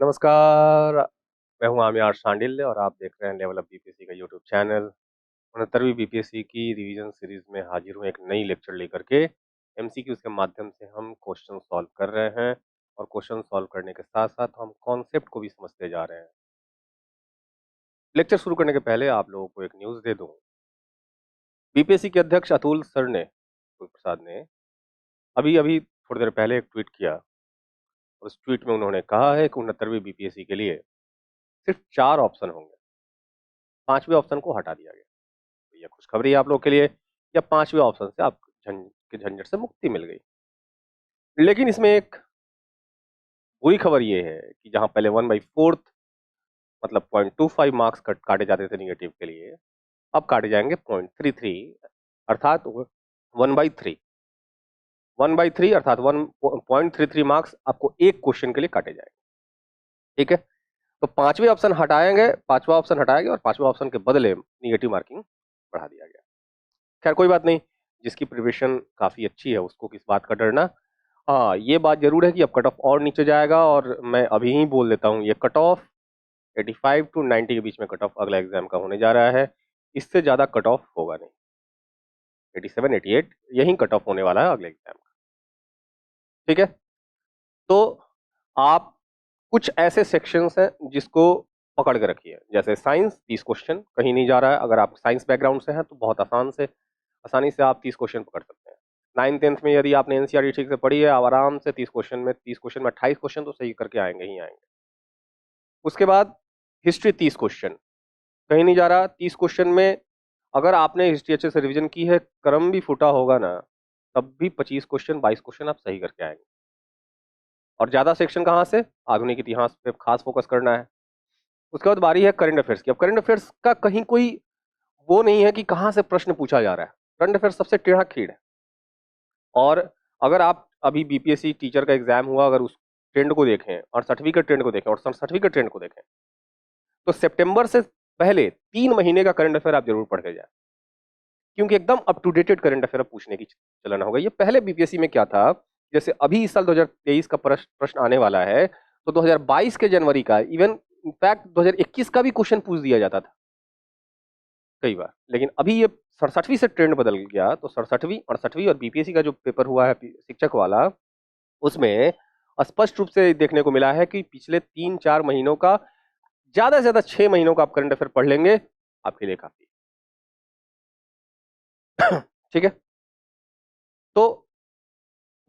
नमस्कार, मैं हूँ आमिर शांडिल्य और आप देख रहे हैं लेवल अप बीपीएससी का यूट्यूब चैनल। 69वीं बीपीएससी की रिवीजन सीरीज में हाजिर हूँ एक नई लेक्चर लेकर के। एमसीक्यूज के माध्यम से हम क्वेश्चन सॉल्व कर रहे हैं और क्वेश्चन सॉल्व करने के साथ-साथ हम कॉन्सेप्ट को भी समझते जा रहे हैं। लेक्चर शुरू करने के पहले आप लोगों को एक न्यूज़ दे दूँ। बीपीएससी के अध्यक्ष अतुल प्रसाद ने अभी-अभी थोड़ी देर पहले एक ट्वीट किया और उस ट्वीट में उन्होंने कहा है कि 69वीं बीपीएससी के लिए सिर्फ 4 ऑप्शन होंगे। 5वें ऑप्शन को हटा दिया गया। तो ये खुशखबरी है आप लोग के लिए या 5वें ऑप्शन से आप झंझट से मुक्ति मिल गई। लेकिन इसमें एक बुरी खबर ये है कि जहां पहले 1/4 मतलब 0.25 मार्क्स काटे जाते थे निगेटिव के लिए, अब काटे जाएंगे 0.33 अर्थात 1/3 1/3 अर्थात 1.33 मार्क्स आपको एक क्वेश्चन के लिए काटे जाएंगे। ठीक है, तो 5वां ऑप्शन हटाया गया और 5वें ऑप्शन के बदले निगेटिव मार्किंग बढ़ा दिया गया। खैर कोई बात नहीं, जिसकी प्रिपरेशन काफ़ी अच्छी है उसको किस बात का डरना। हाँ, ये बात ज़रूर है कि अब कट ऑफ और नीचे जाएगा और मैं अभी ही बोल देता हूँ, ये कट ऑफ 85 टू 90 के बीच में कट ऑफ अगला एग्जाम का होने जा रहा है। इससे ज़्यादा कट ऑफ होगा नहीं। 87, 88 यही कट ऑफ होने वाला है अगले एग्जाम का। ठीक है, तो आप कुछ ऐसे सेक्शंस हैं जिसको पकड़ के रखिए, जैसे साइंस 30 क्वेश्चन कहीं नहीं जा रहा है। अगर आप साइंस बैकग्राउंड से हैं तो बहुत आसानी से आप 30 क्वेश्चन पकड़ सकते हैं। 9th-10th में यदि आपने एनसीईआरटी ठीक से पढ़ी है, आप आराम से 30 क्वेश्चन में 28 क्वेश्चन तो सही करके आएंगे ही आएंगे। उसके बाद हिस्ट्री 30 क्वेश्चन कहीं नहीं जा रहा। 30 क्वेश्चन में अगर आपने हिस्ट्री अच्छे से रिवीजन की है, क्रम भी फूटा होगा ना, तब भी 25 क्वेश्चन 22 क्वेश्चन आप सही करके आएंगे। और ज्यादा सेक्शन कहाँ से? आधुनिक इतिहास पे खास फोकस करना है। उसके बाद बारी है करंट अफेयर्स की। अब करंट अफेयर्स का कहीं कोई वो नहीं है कि कहाँ से प्रश्न पूछा जा रहा है। करंट अफेयर्स सबसे टेढ़ा खीड़ है। और अगर आप अभी बीपीएससी टीचर का एग्जाम हुआ, अगर उस ट्रेंड को देखें, 68वीं के ट्रेंड को देखें और 67वीं के ट्रेंड को देखें, तो सितंबर से पहले 3 महीने का करंट अफेयर आप जरूर पढ़ के जाए, क्योंकि एकदम up to dated current affair पूछने की चलन होगा। ये पहले बीपीएससी में क्या था, जैसे अभी इस साल 2023 का प्रश्न आने वाला है, तो 2022 के जनवरी का, इवन इनफैक्ट 2021 का भी क्वेश्चन पूछ दिया जाता था कई बार। लेकिन अभी ये 67वीं से ट्रेंड बदल गया, तो 67वीं 68वीं और बीपीएससी का जो पेपर हुआ है शिक्षक वाला, उसमें स्पष्ट रूप से देखने को मिला है कि पिछले 3-4 महीनों का, ज्यादा से ज्यादा 6 महीनों का आप करंट अफेयर पढ़ लेंगे, आपके लिए काफी। ठीक है, तो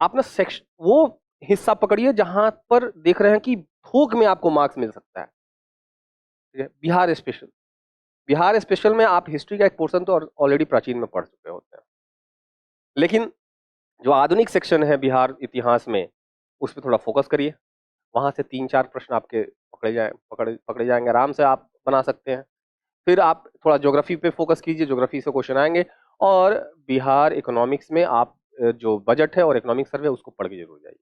आप ना सेक्शन वो हिस्सा पकड़िए जहां पर देख रहे हैं कि थोक में आपको मार्क्स मिल सकता है। ठीक है, बिहार स्पेशल में आप हिस्ट्री का एक पोर्शन तो ऑलरेडी प्राचीन में पढ़ चुके होते हैं, लेकिन जो आधुनिक सेक्शन है बिहार इतिहास में, उस पर थोड़ा फोकस करिए। वहां से 3-4 प्रश्न आपके पकड़े जाएंगे, आराम से आप बना सकते हैं। फिर आप थोड़ा ज्योग्राफी पे फोकस कीजिए, ज्योग्राफी से क्वेश्चन आएंगे। और बिहार इकोनॉमिक्स में आप जो बजट है और इकोनॉमिक सर्वे उसको पढ़ के जरूर जाइए।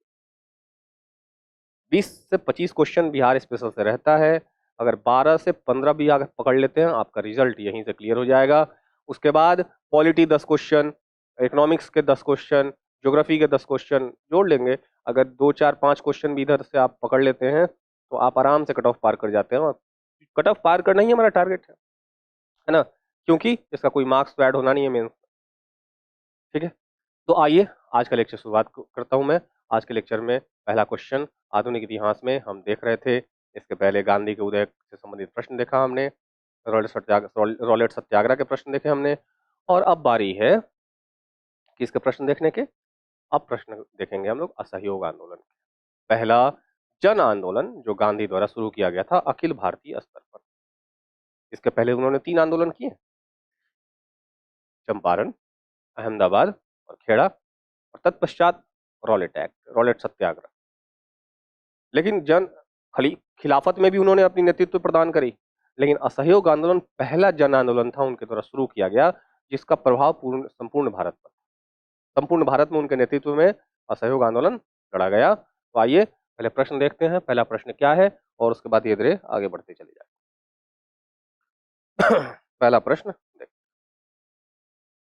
20 से 25 क्वेश्चन बिहार स्पेशल से रहता है। अगर 12 से 15 भी अगर पकड़ लेते हैं, आपका रिजल्ट यहीं से क्लियर हो जाएगा। उसके बाद पॉलिटी 10 क्वेश्चन, इकोनॉमिक्स के 10 क्वेश्चन, ज्योग्राफी के 10 क्वेश्चन जोड़ लेंगे। अगर 2-4-5 क्वेश्चन भी इधर से आप पकड़ लेते हैं, तो आप आराम से कट ऑफ पार कर जाते हैं। कट ऑफ पार करना ही हमारा टारगेट है ना, क्योंकि इसका कोई मार्क्स तो ऐड होना नहीं है मेन। ठीक है, तो आइए आज का लेक्चर शुरुआत करता हूं मैं। आज के लेक्चर में पहला क्वेश्चन आधुनिक इतिहास में हम देख रहे थे। इसके पहले गांधी के उदय से संबंधित प्रश्न देखा हमने, रॉलेट सत्याग्रह के प्रश्न देखे हमने, और अब बारी है किसके प्रश्न देखने के? अब प्रश्न देखेंगे हम लोग असहयोग आंदोलन के। पहला जन आंदोलन जो गांधी द्वारा शुरू किया गया था अखिल भारतीय स्तर पर। इसके पहले उन्होंने 3 आंदोलन किए, चंपारण, अहमदाबाद और खेड़ा, और तत्पश्चात रॉलेट सत्याग्रह। लेकिन खिलाफत में भी उन्होंने अपनी नेतृत्व प्रदान करी, लेकिन असहयोग आंदोलन पहला जन आंदोलन था उनके द्वारा शुरू किया गया, जिसका प्रभाव संपूर्ण भारत पर, संपूर्ण भारत में उनके नेतृत्व में असहयोग आंदोलन लड़ा गया। तो आइए पहले प्रश्न देखते हैं, पहला प्रश्न क्या है, और उसके बाद धीरे धीरे आगे बढ़ते चले जाए। पहला प्रश्न देख,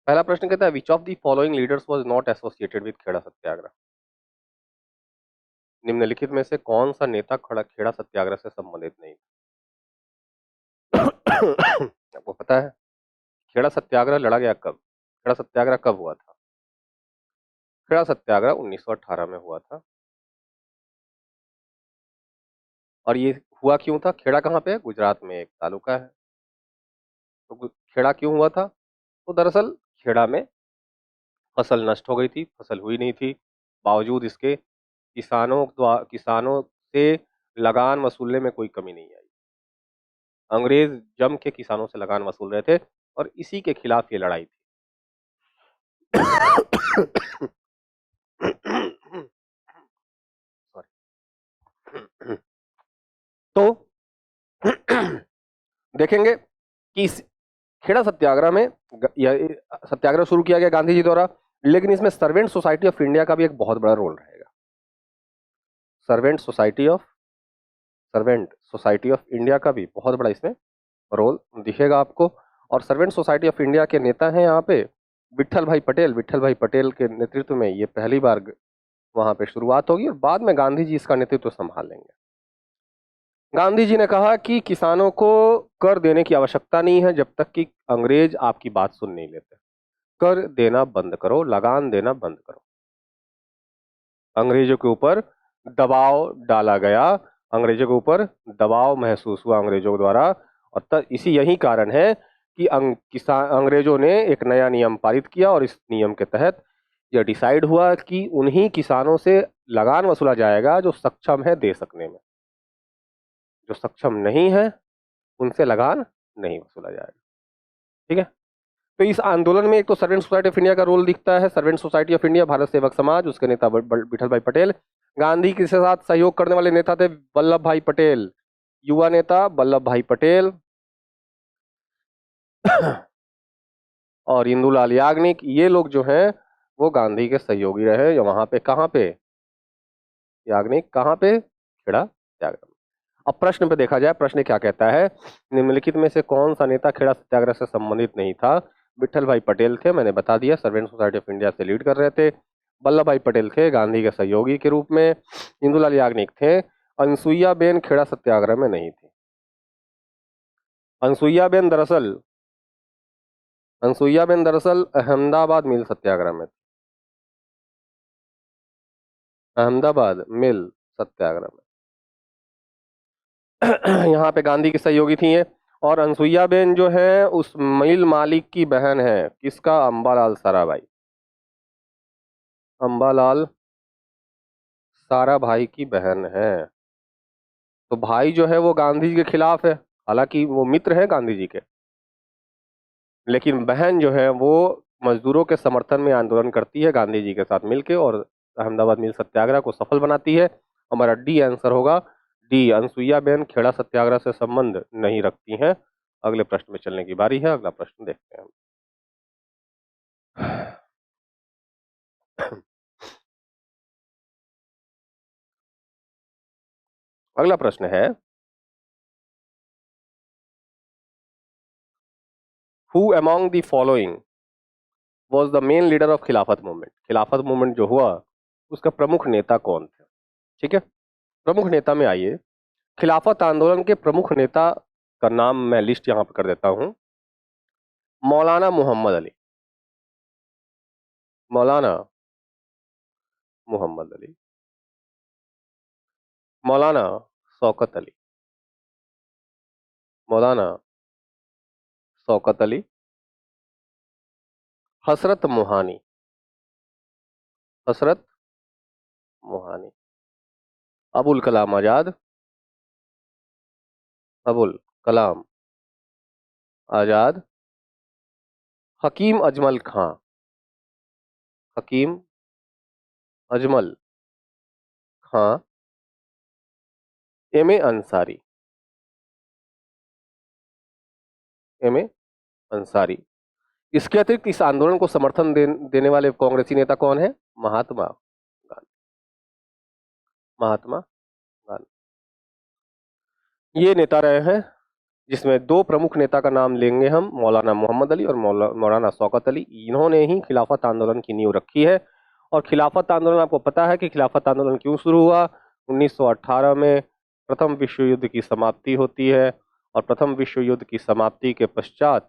पहला प्रश्न कहता है which of the following leaders was not associated with Kheda Satyagraha. निम्नलिखित में से कौन सा नेता खेड़ा सत्याग्रह से संबंधित नहीं आपको पता है खेड़ा सत्याग्रह लड़ा गया कब? खेड़ा सत्याग्रह कब हुआ था? खेड़ा सत्याग्रह 1918 में हुआ था। और ये हुआ क्यों था? खेड़ा कहाँ पे है? गुजरात में एक तालुका है। तो खेड़ा क्यों हुआ था? तो दरअसल खेड़ा में फसल नष्ट हो गई थी, फसल हुई नहीं थी। बावजूद इसके किसानों से लगान वसूलने में कोई कमी नहीं आई। अंग्रेज जम के किसानों से लगान वसूल रहे थे और इसी के खिलाफ ये लड़ाई थी। तो देखेंगे कि इस खेड़ा सत्याग्रह में सत्याग्रह शुरू किया गया गांधी जी द्वारा, लेकिन इसमें सर्वेंट सोसाइटी ऑफ इंडिया का भी एक बहुत बड़ा रोल रहेगा। सर्वेंट सोसाइटी ऑफ इंडिया का भी बहुत बड़ा इसमें रोल दिखेगा आपको। और सर्वेंट सोसाइटी ऑफ इंडिया के नेता हैं यहाँ पे विट्ठल भाई पटेल के नेतृत्व में ये पहली बार वहां पे शुरुआत होगी और बाद में गांधी जी इसका नेतृत्व संभाल लेंगे। गांधी जी ने कहा कि किसानों को कर देने की आवश्यकता नहीं है जब तक कि अंग्रेज आपकी बात सुन नहीं लेते। कर देना बंद करो, लगान देना बंद करो। अंग्रेजों के ऊपर दबाव डाला गया, अंग्रेजों के ऊपर दबाव महसूस हुआ अंग्रेजों द्वारा, और यही कारण है कि अंग्रेजों ने एक नया नियम पारित किया और इस नियम के तहत यह डिसाइड हुआ कि उन्हीं किसानों से लगान वसूला जाएगा जो सक्षम है दे सकने में। जो सक्षम नहीं है उनसे लगान नहीं वसूला जाएगा। ठीक है। तो इस आंदोलन में एक तो सर्वेंट सोसाइटी ऑफ इंडिया का रोल दिखता है। Servant society of India, Bharat सेवक समाज, उसके नेता विठल भाई पटेल। गांधी के साथ सहयोग करने वाले नेता थे वल्लभ भाई पटेल, युवा नेता वल्लभ भाई पटेल और इंदुलाल याग्निक। ये लोग जो हैं वो गांधी के सहयोगी रहे। वहां पे कहाँ पे? याग्निक कहाँ पे? खेड़ा सत्याग्रह। अब प्रश्न पे देखा जाए, प्रश्न क्या कहता है? निम्नलिखित में से कौन सा नेता खेड़ा सत्याग्रह से संबंधित नहीं था? विट्ठल भाई पटेल थे, मैंने बता दिया, सर्वेंट सोसाइटी ऑफ इंडिया से लीड कर रहे थे। वल्लभ भाई पटेल थे गांधी के सहयोगी के रूप में। इंदुलाल याग्निक थे। अनसुईया बेन खेड़ा सत्याग्रह में नहीं थी। अनसुईया बेन दरअसल अहमदाबाद मिल सत्याग्रह में थी। अहमदाबाद मिल सत्याग्रह में यहाँ पे गांधी की सहयोगी थी ये। और अनसुईया बेन जो है उस मिल मालिक की बहन है। किसका? अंबालाल साराभाई। अंबालाल साराभाई की बहन है। तो भाई जो है वो गांधी जी के खिलाफ है, हालांकि वो मित्र है गांधी जी के, लेकिन बहन जो है वो मजदूरों के समर्थन में आंदोलन करती है गांधी जी के साथ मिलकर और अहमदाबाद मिल सत्याग्रह को सफल बनाती है। हमारा डी आंसर होगा, डी। अनसुईया बेन खेड़ा सत्याग्रह से संबंध नहीं रखती हैं। अगले प्रश्न में चलने की बारी है। अगला प्रश्न देखते हैं। अगला प्रश्न है, who among the following was the main leader of खिलाफत मूवमेंट? खिलाफत मूवमेंट जो हुआ उसका प्रमुख नेता कौन थे? ठीक है, प्रमुख नेता में आइए। खिलाफत आंदोलन के प्रमुख नेता का नाम मैं लिस्ट यहां पर कर देता हूं। मौलाना मोहम्मद अली, मौलाना मोहम्मद अली, मौलाना शौकत अली, मौलाना Shaukat Ali, Hasrat Mohani, Hasrat Mohani, Abul Kalam Azad, Abul Kalam Azad, Hakim Ajmal Khan, Hakim Ajmal Khan, M A Ansari, M A Ansari. इसके अतिरिक्त इस आंदोलन को समर्थन देने वाले कांग्रेसी नेता कौन है? महात्मा गांधी, महात्मा गांधी। ये नेता रहे हैं, जिसमें दो प्रमुख नेता का नाम लेंगे हम, मौलाना मोहम्मद अली और मौलाना शौकत अली। इन्होंने ही खिलाफत आंदोलन की नींव रखी है। और खिलाफत आंदोलन, आपको पता है कि खिलाफत आंदोलन क्यों शुरू हुआ? 1918 में प्रथम विश्व युद्ध की समाप्ति होती है और प्रथम विश्व युद्ध की समाप्ति के पश्चात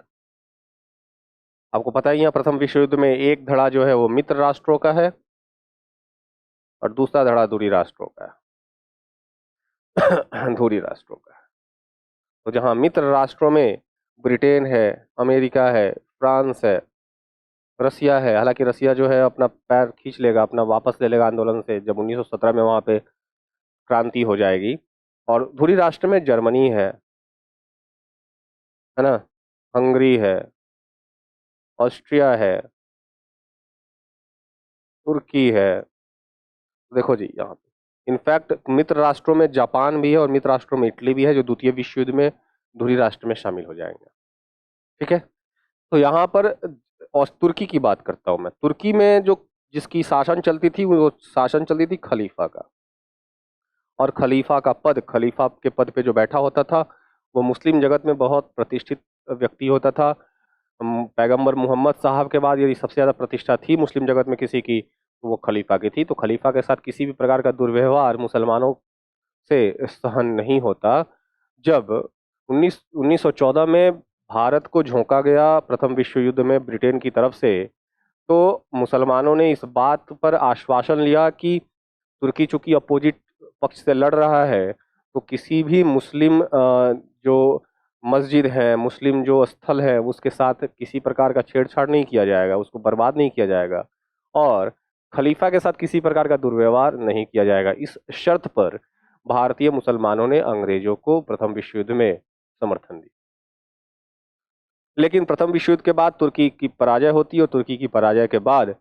आपको पता ही है प्रथम विश्व युद्ध में एक धड़ा जो है वो मित्र राष्ट्रों का है और दूसरा धड़ा दूरी राष्ट्रों का है धूरी राष्ट्रों का है। तो जहां मित्र राष्ट्रों में ब्रिटेन है, अमेरिका है, फ्रांस है, रसिया है, हालांकि रसिया जो है अपना पैर खींच लेगा, अपना वापस ले लेगा आंदोलन से जब 1917 में वहां पे क्रांति हो जाएगी। और धुरी राष्ट्र में जर्मनी है ना, हंगरी है, ऑस्ट्रिया है, तुर्की है। देखो जी यहाँ पे इनफैक्ट मित्र राष्ट्रों में जापान भी है और मित्र राष्ट्रों में इटली भी है, जो द्वितीय विश्व युद्ध में धुरी राष्ट्र में शामिल हो जाएंगे। ठीक है, तो यहाँ पर और तुर्की की बात करता हूं मैं। तुर्की में जो जिसकी शासन चलती थी वो शासन चलती थी खलीफा का, और खलीफा का पद, खलीफा के पद पे जो बैठा होता था वो मुस्लिम जगत में बहुत प्रतिष्ठित व्यक्ति होता था। पैगंबर मोहम्मद साहब के बाद यदि सबसे ज़्यादा प्रतिष्ठा थी मुस्लिम जगत में किसी की, तो वो खलीफा की थी। तो खलीफा के साथ किसी भी प्रकार का दुर्व्यवहार मुसलमानों से सहन नहीं होता। जब 1914 में भारत को झोंका गया प्रथम विश्व युद्ध में ब्रिटेन की तरफ से, तो मुसलमानों ने इस बात पर आश्वासन लिया कि तुर्की चूंकि अपोजिट पक्ष से लड़ रहा है, तो किसी भी मुस्लिम जो मस्जिद है, मुस्लिम जो स्थल है, उसके साथ किसी प्रकार का छेड़छाड़ नहीं किया जाएगा, उसको बर्बाद नहीं किया जाएगा और खलीफा के साथ किसी प्रकार का दुर्व्यवहार नहीं किया जाएगा। इस शर्त पर भारतीय मुसलमानों ने अंग्रेजों को प्रथम विश्व युद्ध में समर्थन दिया। लेकिन प्रथम विश्व युद्ध के बाद तुर्की की पराजय होती है और तुर्की की पराजय के बाद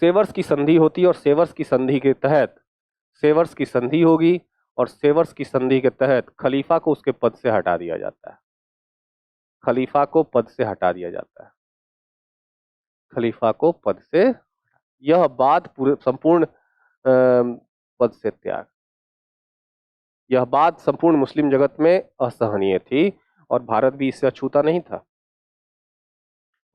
सेवर्स की संधि होती है और सेवर्स की संधि के तहत सेवर्स की संधि होगी और सेवर्स की संधि के तहत खलीफा को उसके पद से हटा दिया जाता है। खलीफा को पद से हटा दिया जाता है। खलीफा को पद से, यह बात पूरे संपूर्ण पद से त्याग, यह बात संपूर्ण मुस्लिम जगत में असहनीय थी और भारत भी इससे अछूता नहीं था।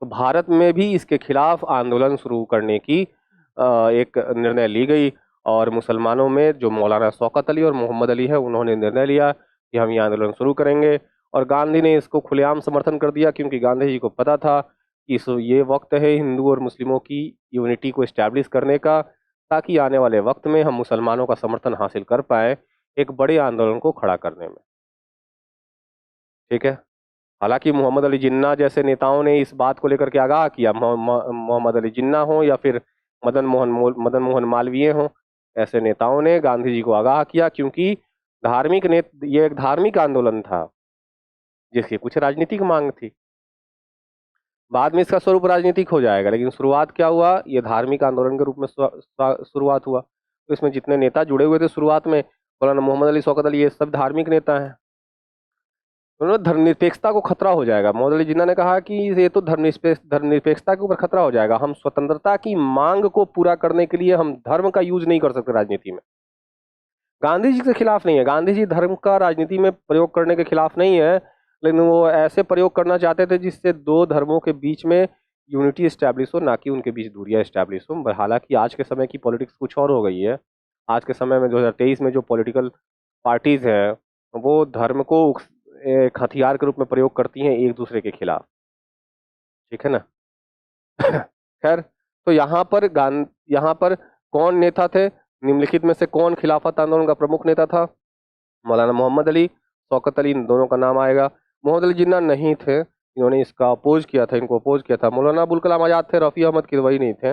तो भारत में भी इसके खिलाफ आंदोलन शुरू करने की एक निर्णय ली गई और मुसलमानों में जो मौलाना शौकत अली और मोहम्मद अली है, उन्होंने निर्णय लिया कि हम ये आंदोलन शुरू करेंगे और गांधी ने इसको खुलेआम समर्थन कर दिया, क्योंकि गांधी जी को पता था कि ये वक्त है हिंदू और मुस्लिमों की यूनिटी को इस्टेब्लिश करने का, ताकि आने वाले वक्त में हम मुसलमानों का समर्थन हासिल कर पाए एक बड़े आंदोलन को खड़ा करने में। ठीक है, हालांकि मोहम्मद अली जिन्ना जैसे नेताओं ने इस बात को लेकर के आगाह किया, मोहम्मद अली जिन्ना हो या फिर मदन मोहन मालवीय हो, ऐसे नेताओं ने गांधी जी को आगाह किया, क्योंकि ये एक धार्मिक आंदोलन था जिसकी कुछ राजनीतिक मांग थी। बाद में इसका स्वरूप राजनीतिक हो जाएगा, लेकिन शुरुआत क्या हुआ, ये धार्मिक आंदोलन के रूप में शुरुआत हुआ। तो इसमें जितने नेता जुड़े हुए थे शुरुआत में, मौलाना मोहम्मद अली, शौकत अली, ये सब धार्मिक नेता हैं। उन्होंने धर्मनिरपेक्षता को खतरा हो जाएगा। मोहम्मद अली जिन्ना ने कहा कि ये तो धर्मनिरपेक्षता के ऊपर खतरा हो जाएगा, हम स्वतंत्रता की मांग को पूरा करने के लिए हम धर्म का यूज नहीं कर सकते राजनीति में। गांधी जी के खिलाफ नहीं है, गांधी जी धर्म का राजनीति में प्रयोग करने के खिलाफ नहीं है, लेकिन वो ऐसे प्रयोग करना चाहते थे जिससे दो धर्मों के बीच में यूनिटी स्टैब्लिश हो, ना कि उनके बीच दूरियां स्टैब्लिश हो। हालांकि आज के समय की पॉलिटिक्स कुछ और हो गई है। आज के समय में 2023 में जो पॉलिटिकल पार्टीज हैं वो धर्म को एक हथियार के रूप में प्रयोग करती हैं एक दूसरे के खिलाफ। ठीक है ना। खैर, तो यहाँ पर कौन नेता थे, निम्नलिखित में से कौन खिलाफत आंदोलन का प्रमुख नेता था? मौलाना मोहम्मद अली, शौकत अली, इन दोनों का नाम आएगा। मोहम्मद अली जिन्ना नहीं थे, इन्होंने इसका अपोज किया था, इनको अपोज किया था। मौलाना अबुल कलाम आजाद थे, रफ़ी अहमद किदवई नहीं थे,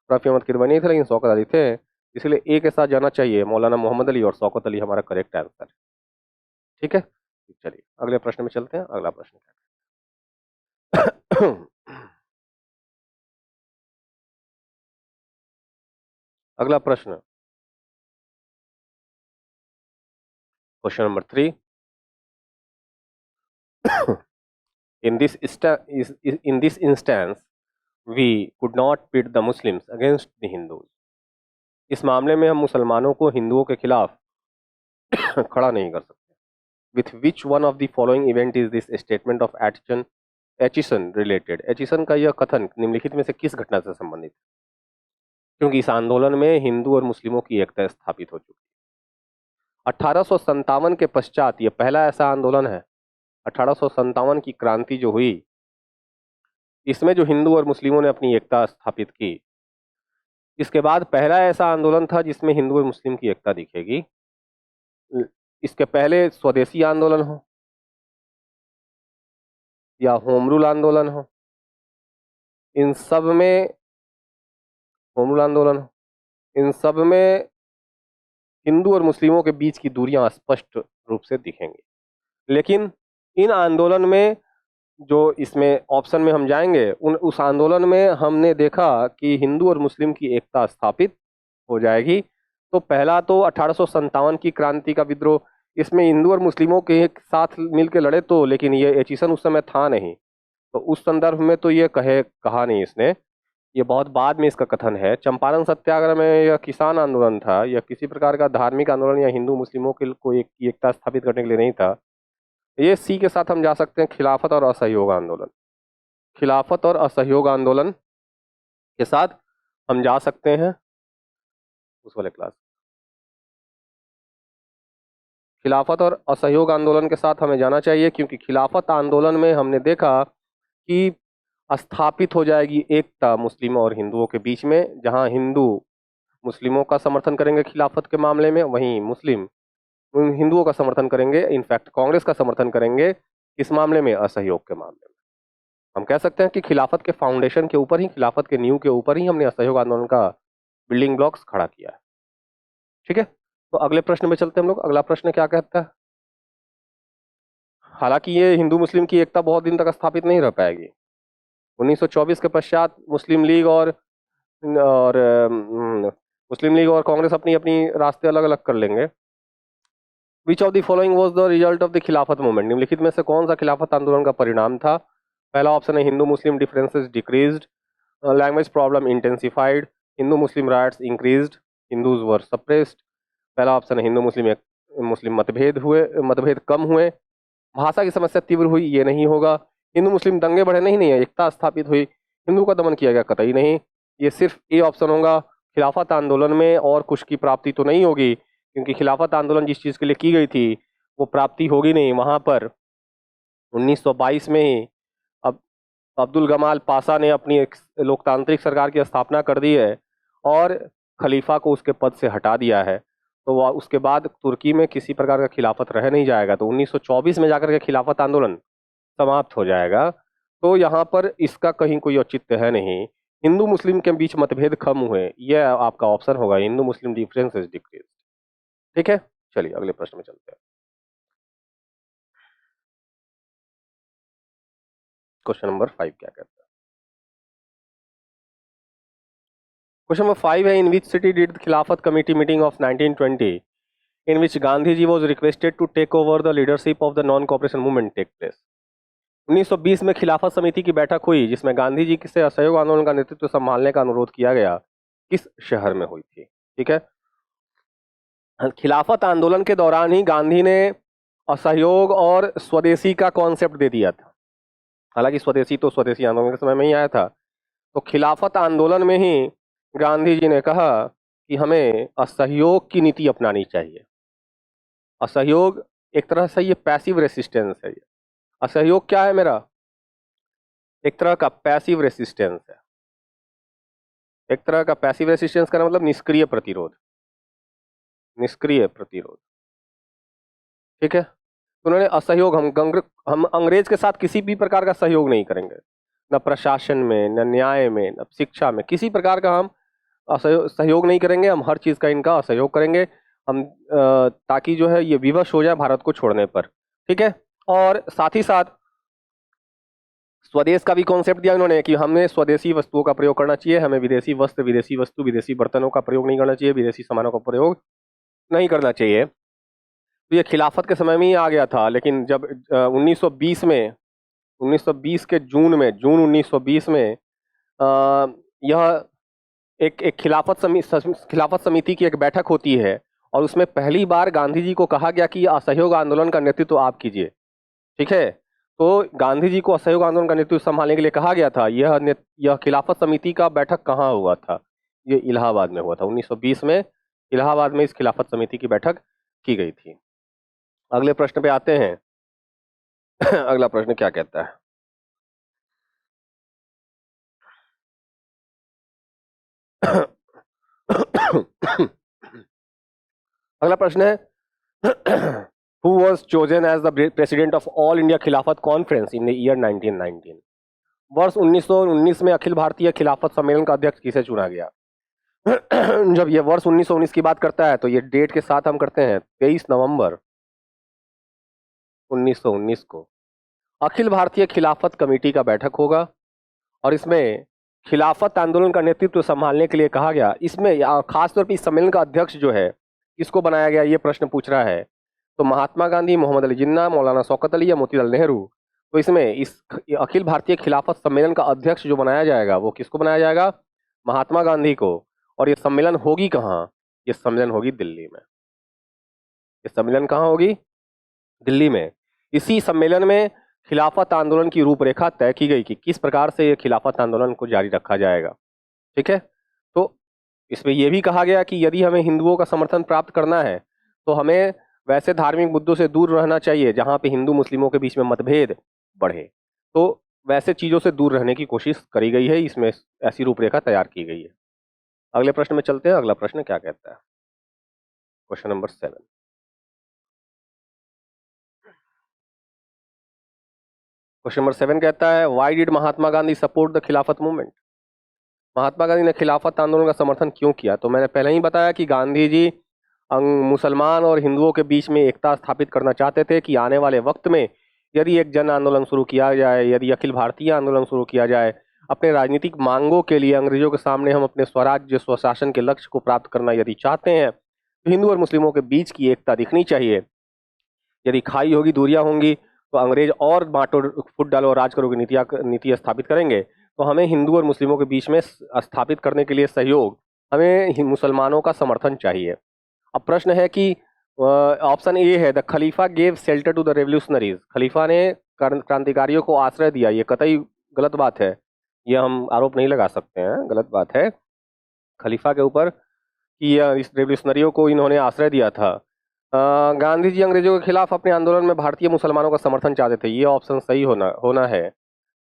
रफ़ी अहमद किदवई नहीं थे, लेकिन शौकत अली थे। इसलिए ए के साथ जाना चाहिए, मौलाना मोहम्मद अली और शौकत अली हमारा करेक्ट आंसर। ठीक है, चलिए अगले प्रश्न में चलते हैं। अगला प्रश्न क्या है? अगला प्रश्न, question number 3। in this instance we could not pit the Muslims against the Hindus। इस मामले में हम मुसलमानों को हिंदुओं के खिलाफ खड़ा नहीं कर सकते। With which one of the following event is this statement of Atchison related? Aitchison का यह कथन निम्नलिखित में से किस घटना से संबंधित है? क्योंकि इस आंदोलन में हिंदू और मुस्लिमों की एकता स्थापित हो चुकी है। 1857 के पश्चात ये पहला ऐसा आंदोलन है, 1857 की क्रांति जो हुई, इसमें जो हिंदू और मुस्लिमों ने अपनी एकता स्थापित की, इसके बाद पहला ऐसा आंदोलन था जिसमें हिंदू और मुस्लिम की एकता दिखेगी। इसके पहले स्वदेशी आंदोलन हो या होम रूल आंदोलन हो, इन सब में होम रूल आंदोलन हो, इन सब में हिंदू और मुस्लिमों के बीच की दूरियां स्पष्ट रूप से दिखेंगी। लेकिन इन आंदोलन में जो इसमें ऑप्शन में हम जाएंगे, उस आंदोलन में हमने देखा कि हिंदू और मुस्लिम की एकता स्थापित हो जाएगी। तो पहला तो 1857 की क्रांति का विद्रोह, इसमें हिंदू और मुस्लिमों के एक साथ मिलकर लड़े तो, लेकिन ये एचिसन उस समय था नहीं, तो उस संदर्भ में तो ये कहा नहीं इसने, ये बहुत बाद में इसका कथन है। चंपारण सत्याग्रह में यह किसान आंदोलन था, यह किसी प्रकार का धार्मिक आंदोलन या हिंदू मुस्लिमों के को एकता स्थापित करने के लिए नहीं था। ये सी के साथ हम जा सकते हैं, खिलाफत और असहयोग आंदोलन। खिलाफत और असहयोग आंदोलन के साथ हम जा सकते हैं उस वाले क्लास। खिलाफत और असहयोग आंदोलन के साथ हमें जाना चाहिए, क्योंकि खिलाफत आंदोलन में हमने देखा कि स्थापित हो जाएगी एकता मुस्लिमों और हिंदुओं के बीच में, जहां हिंदू मुस्लिमों का समर्थन करेंगे खिलाफत के मामले में, वहीं मुस्लिम हिंदुओं का समर्थन करेंगे, इनफैक्ट कांग्रेस का समर्थन करेंगे इस मामले में, असहयोग के मामले में। हम कह सकते हैं कि खिलाफत के फाउंडेशन के ऊपर ही, खिलाफत के नींव के ऊपर ही हमने असहयोग आंदोलन का बिल्डिंग ब्लॉक्स खड़ा किया है। ठीक है, तो अगले प्रश्न में चलते हैं हम लोग। अगला प्रश्न क्या कहता है? हालांकि ये हिंदू मुस्लिम की एकता बहुत दिन तक स्थापित नहीं रह पाएगी। 1924 के पश्चात मुस्लिम लीग और कांग्रेस अपनी अपनी रास्ते अलग अलग कर लेंगे। विच of the following was the result of the Khilafat movement? निम्नलिखित में से कौन सा खिलाफत आंदोलन का परिणाम था? पहला ऑप्शन है Hindu Muslim differences decreased, language problem intensified, Hindu Muslim rights increased, Hindus were suppressed. पहला ऑप्शन है हिंदू मुस्लिम मतभेद कम हुए, भाषा की समस्या तीव्र हुई, ये नहीं होगा। हिंदू मुस्लिम दंगे बढ़े, नहीं है। एकता स्थापित हुई, हिंदू का दमन किया गया, कतई नहीं। ये सिर्फ ए ऑप्शन होगा। खिलाफत आंदोलन में और कुछ की प्राप्ति तो नहीं होगी, क्योंकि खिलाफत आंदोलन जिस चीज के लिए की गई थी वो प्राप्ति होगी नहीं। वहां पर 1922 में ही अब अब्दुल गमाल पाशा ने अपनी एक लोकतांत्रिक सरकार की स्थापना कर दी है और खलीफा को उसके पद से हटा दिया है। तो उसके बाद तुर्की में किसी प्रकार का खिलाफत रह नहीं जाएगा, तो 1924 में जाकर के खिलाफत आंदोलन समाप्त हो जाएगा। तो यहाँ पर इसका कहीं कोई औचित्य है नहीं। हिंदू मुस्लिम के बीच मतभेद कम हुए, यह आपका ऑप्शन होगा, हिंदू मुस्लिम डिफरेंसेस डिक्रीज। ठीक है, चलिए अगले प्रश्न में चलते हैं। क्वेश्चन नंबर 5 क्या कहता है? क्वेश्चन नंबर 5 है, in which city did the खिलाफत committee meeting of 1920 in which Gandhi ji was requested to take over the leadership of the non-cooperation movement take place? 1920 में खिलाफत समिति की बैठक हुई जिसमें गांधी जी से असहयोग आंदोलन का नेतृत्व संभालने का अनुरोध किया गया। किस शहर में हुई थी? ठीक है, खिलाफत आंदोलन के दौरान ही गांधी ने असहयोग और स्वदेशी का कॉन्सेप्ट दे दिया था। हालांकि स्वदेशी तो स्वदेशी आंदोलन के समय में ही आया था। तो खिलाफत आंदोलन में ही गांधी जी ने कहा कि हमें असहयोग की नीति अपनानी चाहिए। असहयोग एक तरह से ये पैसिव रेसिस्टेंस है। असहयोग क्या है मेरा? एक तरह का पैसिव रेसिस्टेंस है। एक तरह का पैसिव रेसिस्टेंस का मतलब निष्क्रिय प्रतिरोध, निष्क्रिय प्रतिरोध। ठीक है, तो उन्होंने असहयोग, हम अंग्रेज के साथ किसी भी प्रकार का सहयोग नहीं करेंगे, न प्रशासन में, न न्याय में, न शिक्षा में, किसी प्रकार का हम सहयोग नहीं करेंगे। हम हर चीज का इनका असहयोग करेंगे, हम ताकि जो है ये विवश हो जाए भारत को छोड़ने पर। ठीक है, और साथ ही साथ स्वदेश का भी कॉन्सेप्ट दिया उन्होंने कि हमें स्वदेशी वस्तुओं का प्रयोग करना चाहिए, हमें विदेशी वस्त्र, विदेशी वस्तु, विदेशी बर्तनों का प्रयोग नहीं करना चाहिए, विदेशी सामानों का प्रयोग नहीं करना चाहिए। तो ये खिलाफत के समय में ही आ गया था। लेकिन जब 1920 में, 1920 के जून 1920 में यह एक खिलाफत समिति की एक बैठक होती है और उसमें पहली बार गांधी जी को कहा गया कि असहयोग आंदोलन का नेतृत्व आप कीजिए। ठीक है, तो गांधी जी को असहयोग आंदोलन का नेतृत्व संभालने के लिए कहा गया था। यह खिलाफत समिति का बैठक कहाँ हुआ था? ये इलाहाबाद में हुआ था। 1920 में इलाहाबाद में इस खिलाफत समिति की बैठक की गई थी। अगले प्रश्न पे आते हैं। अगला प्रश्न क्या कहता है? अगला प्रश्न है, who was chosen as the president of All India Khilafat conference in the year 1919? वर्ष 1919 में अखिल भारतीय खिलाफत सम्मेलन का अध्यक्ष किसे चुना गया? जब ये वर्ष 1919 की बात करता है तो ये डेट के साथ हम करते हैं 23 नवंबर 1919 को अखिल भारतीय खिलाफत कमेटी का बैठक होगा और इसमें खिलाफत आंदोलन का नेतृत्व संभालने के लिए कहा गया। इसमें खासतौर पर इस सम्मेलन का अध्यक्ष जो है किसको बनाया गया, ये प्रश्न पूछ रहा है। तो महात्मा गांधी, मोहम्मद अली जिन्ना, मौलाना शौकत अली या मोतीलाल नेहरू? तो इसमें इस अखिल भारतीय खिलाफत सम्मेलन का अध्यक्ष जो बनाया जाएगा वो किसको बनाया जाएगा? महात्मा गांधी को। और ये सम्मेलन होगी कहाँ? ये सम्मेलन होगी दिल्ली में। ये सम्मेलन कहाँ होगी? दिल्ली में। इसी सम्मेलन में खिलाफत आंदोलन की रूपरेखा तय की गई कि किस प्रकार से ये खिलाफत आंदोलन को जारी रखा जाएगा। ठीक है, तो इसमें यह भी कहा गया कि यदि हमें हिंदुओं का समर्थन प्राप्त करना है तो हमें वैसे धार्मिक मुद्दों से दूर रहना चाहिए जहां पे हिंदू मुस्लिमों के बीच में मतभेद बढ़े। तो वैसे चीजों से दूर रहने की कोशिश करी गई है, इसमें ऐसी रूपरेखा तैयार की गई है। अगले प्रश्न में चलते हैं। अगला प्रश्न क्या कहता है? Question number 7। क्वेश्चन नंबर 7 कहता है, why did Mahatma Gandhi support the Khilafat movement? Mahatma Gandhi ने खिलाफत आंदोलन का समर्थन क्यों किया? तो मैंने पहले ही बताया कि गांधी जी मुसलमान और हिंदुओं के बीच में एकता स्थापित करना चाहते थे कि आने वाले वक्त में यदि एक जन आंदोलन शुरू किया जाए, यदि अखिल भारतीय आंदोलन शुरू किया जाए, अपने राजनीतिक मांगों के लिए अंग्रेजों के सामने हम अपने स्वराज्य स्वशासन के लक्ष्य को प्राप्त करना यदि चाहते हैं तो हिंदू और मुस्लिमों के बीच की एकता दिखनी चाहिए। यदि खाई होगी, दूरियां होंगी तो अंग्रेज और बांटो फुट डालो और राज करो की नीति स्थापित करेंगे। तो हमें हिंदू और मुस्लिमों के बीच में स्थापित करने के लिए सहयोग, हमें मुसलमानों का समर्थन चाहिए। अब प्रश्न है कि ऑप्शन ए है, the Khalifa gave shelter to the revolutionaries. खलीफा ने क्रांतिकारियों को आश्रय दिया। ये कतई गलत बात है, ये हम आरोप नहीं लगा सकते हैं, गलत बात है खलीफा के ऊपर कि इस रेवोल्यूशनरियों को इन्होंने आश्रय दिया था। गांधी जी अंग्रेजों के खिलाफ अपने आंदोलन में भारतीय मुसलमानों का समर्थन चाहते थे। ये ऑप्शन सही होना है।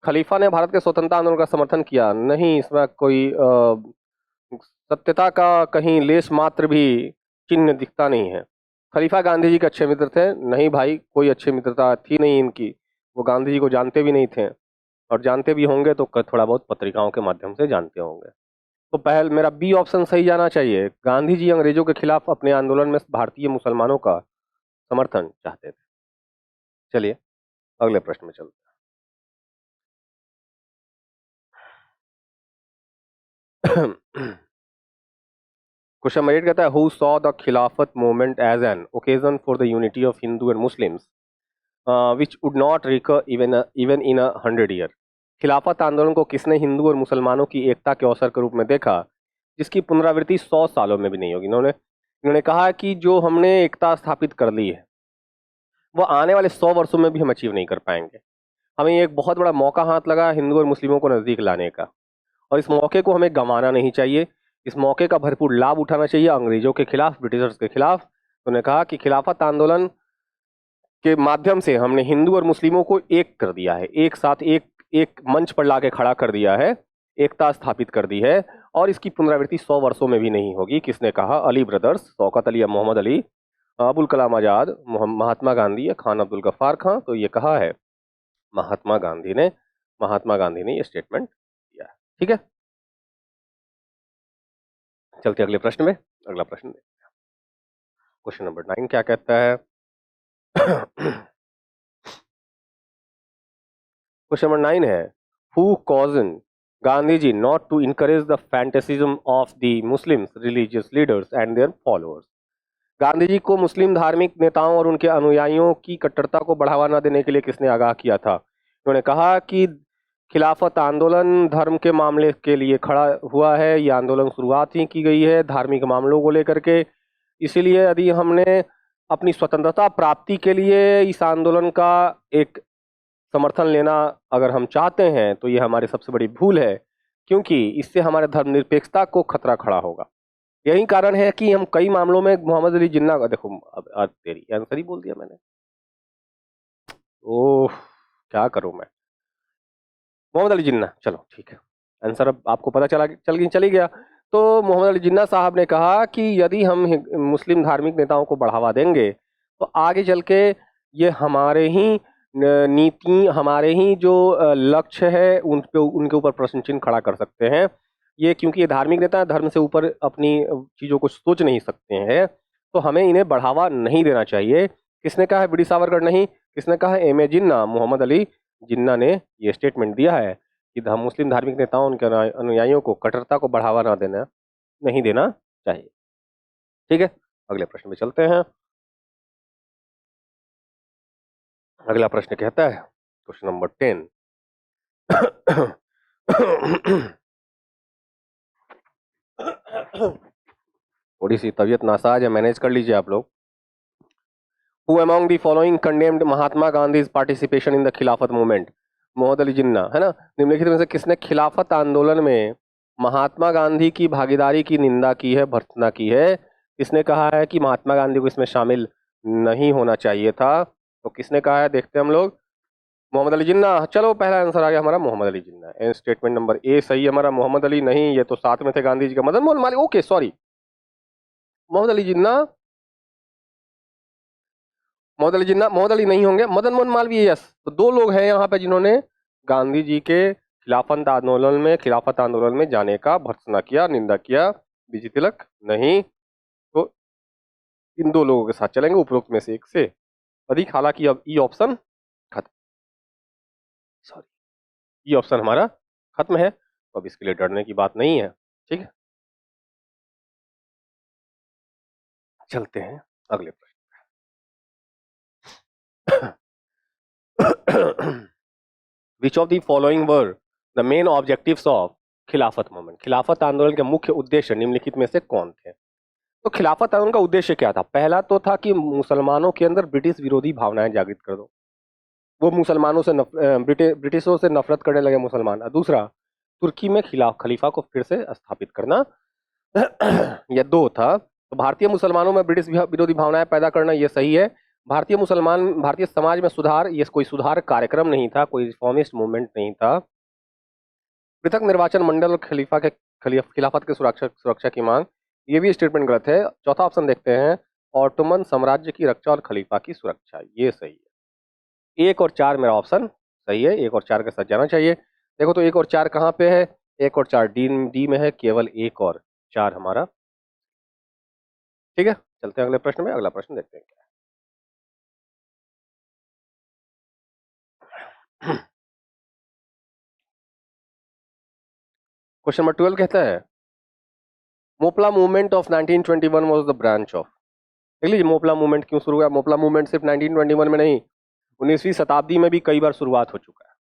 खलीफा ने भारत के स्वतंत्रता आंदोलन का समर्थन किया नहीं, इसमें कोई सत्यता का कहीं लेश मात्र भी चिन्ह दिखता नहीं है। खलीफा गांधी जी के अच्छे मित्र थे? नहीं भाई, कोई अच्छी मित्रता थी नहीं इनकी, वो गांधी जी को जानते भी नहीं थे, और जानते भी होंगे तो थोड़ा बहुत पत्रिकाओं के माध्यम से जानते होंगे। तो पहल मेरा बी ऑप्शन सही जाना चाहिए। गांधी जी अंग्रेजों के खिलाफ अपने आंदोलन में भारतीय मुसलमानों का समर्थन चाहते थे। चलिए अगले प्रश्न में चलते हैं। क्वेश्चन नंबर 8 कहता है, who saw the Khilafat movement as an occasion for the unity of Hindu and Muslims which would not recur even in 100 year? Khilafat आंदोलन को किसने हिंदू और मुसलमानों की एकता के अवसर के रूप में देखा जिसकी पुनरावृत्ति 100 सालों में भी नहीं होगी? इन्होंने कहा कि जो हमने एकता स्थापित कर ली है वो आने वाले 100 वर्षों में भी हम अचीव नहीं कर पाएंगे। हमें एक बहुत बड़ा मौका हाथ लगा हिंदू और मुस्लिमों को नजदीक लाने का, और इस मौके को हमें गंवाना नहीं चाहिए। इस मौके का भरपूर लाभ उठाना चाहिए अंग्रेजों के खिलाफ, ब्रिटिशर्स के खिलाफ। उन्होंने कहा कि खिलाफत आंदोलन के माध्यम से हमने हिंदू और मुस्लिमों को एक कर दिया है, एक साथ एक मंच पर लाके खड़ा कर दिया है, एकता स्थापित कर दी है, और इसकी पुनरावृत्ति 100 वर्षों में भी नहीं होगी। किसने कहा? अली ब्रदर्स, शौकत अली या मोहम्मद अली, अबुल कलाम आजाद, महात्मा गांधी या खान अब्दुल गफ्फार खां? तो ये कहा है महात्मा गांधी ने ये स्टेटमेंट दिया है। ठीक है, चलते अगले प्रश्न में। अगला प्रश्न क्वेश्चन नंबर 9 क्या कहता है? क्वेश्चन नंबर 9 है, who caused Gandhi ji not to encourage the fanaticism of the Muslims religious leaders and their followers? Gandhi ji को मुस्लिम धार्मिक नेताओं और उनके अनुयायियों की कट्टरता को बढ़ावा न देने के लिए किसने आगाह किया था? उन्होंने कहा कि खिलाफत आंदोलन धर्म के मामले के लिए खड़ा हुआ है, ये आंदोलन शुरुआत ही की गई है धार्मिक मामलों को लेकर के, इसीलिए यदि हमने अपनी स्वतंत्रता प्राप्ति के लिए इस आंदोलन का एक समर्थन लेना अगर हम चाहते हैं तो ये हमारी सबसे बड़ी भूल है, क्योंकि इससे हमारे धर्मनिरपेक्षता को खतरा खड़ा होगा। यही कारण है कि हम कई मामलों में मोहम्मद अली जिन्ना का, देखो अब तेरी आंसर ही बोल दिया मैंने। ओह, क्या करूं मैं। मोहम्मद अली जिन्ना, चलो ठीक है, आंसर अब आपको पता चली गया। तो मोहम्मद अली जिन्ना साहब ने कहा कि यदि हम मुस्लिम धार्मिक नेताओं को बढ़ावा देंगे तो आगे चल के ये हमारे ही नीति, हमारे ही जो लक्ष्य है उन पे, उनके ऊपर प्रश्न चिन्ह खड़ा कर सकते हैं। ये क्योंकि ये धार्मिक नेता है, धर्म से ऊपर अपनी चीजों को सोच नहीं सकते हैं, तो हमें इन्हें बढ़ावा नहीं देना चाहिए। किसने कहा है? बीडी सावरकर नहीं, किसने कहा है? एम ए जिन्ना, मोहम्मद अली जिन्ना ने ये स्टेटमेंट दिया है कि मुस्लिम धार्मिक नेताओं, उनके अनुयायियों को कट्टरता को बढ़ावा नहीं देना चाहिए। ठीक है, अगले प्रश्न में चलते हैं। अगला प्रश्न कहता है, क्वेश्चन नंबर 10। थोड़ी सी तबीयत नासाज है, मैनेज कर लीजिए आप लोग। Who among the following condemned Mahatma Gandhi's participation in the Khilafat movement? Mohammad Ali Jinnah, है ना। निम्नलिखित में से किसने खिलाफत आंदोलन में महात्मा गांधी की भागीदारी की निंदा की है, भर्त्सना की है? किसने कहा है कि महात्मा गांधी को इसमें शामिल नहीं होना चाहिए था? तो किसने कहा है, देखते हैं हम लोग। मोहम्मद अली जिन्ना। चलो, पहला आंसर आ गया हमारा मोहम्मद अली जिन्ना। स्टेटमेंट नंबर ए सही है हमारा। मोहम्मद अली नहीं, ये तो साथ में थे गांधी जी का, मदन मोहन मालवीय। ओके, सॉरी, मोहम्मद अली जिन्ना, मोहम्मद अली जिन्ना, मोहम्मद अली नहीं होंगे, मदन मोहन मालवीय। यस, तो दो लोग हैं यहाँ पे जिन्होंने गांधी जी के खिलाफत आंदोलन में जाने का भर्त्सना किया, निंदा किया। बीजी तिलक नहीं। तो इन दो लोगों के साथ चलेंगे, उपरोक्त में से एक से अधिक। हालांकि अब ई ऑप्शन खत्म, सॉरी, ई ऑप्शन हमारा खत्म है, तो अब इसके लिए डरने की बात नहीं है। ठीक है, चलते हैं अगले प्रश्न। विच of the following were the main objectives of खिलाफत मूवमेंट? खिलाफत आंदोलन के मुख्य उद्देश्य निम्नलिखित में से कौन थे? तो खिलाफत आंदोलन का उद्देश्य क्या था? पहला तो था कि मुसलमानों के अंदर ब्रिटिश विरोधी भावनाएं जागृत कर दो, वो मुसलमानों से ब्रिटिशों से नफरत करने लगे मुसलमान। और दूसरा, तुर्की में खलीफा को फिर से स्थापित करना। यह दो था। तो भारतीय मुसलमानों में ब्रिटिश विरोधी भावनाएं पैदा करना, यह सही है। भारतीय समाज में सुधार, ये कोई सुधार कार्यक्रम नहीं था, कोई रिफॉर्मिस्ट मूवमेंट नहीं था। पृथक निर्वाचन मंडल और खिलाफत के सुरक्षा की मांग, ये भी स्टेटमेंट गलत है। चौथा ऑप्शन देखते हैं, ऑटोमन साम्राज्य की रक्षा और खलीफा की सुरक्षा, ये सही है। 1 और 4 मेरा ऑप्शन सही है, 1 और 4 के साथ जाना चाहिए। देखो तो 1 और 4 कहाँ पे है? 1 और 4 डी में है, केवल 1 और 4 हमारा। ठीक है, चलते हैं अगले प्रश्न में। अगला प्रश्न देखते हैं क्या। क्वेश्चन नंबर 12 कहता है, Moplah movement of 1921 was the branch of. देख लीजिए, मोपला मूवमेंट क्यों शुरू हुआ? मोपला मूवमेंट सिर्फ 1921 में नहीं, 19वीं शताब्दी में भी कई बार शुरुआत हो चुका है।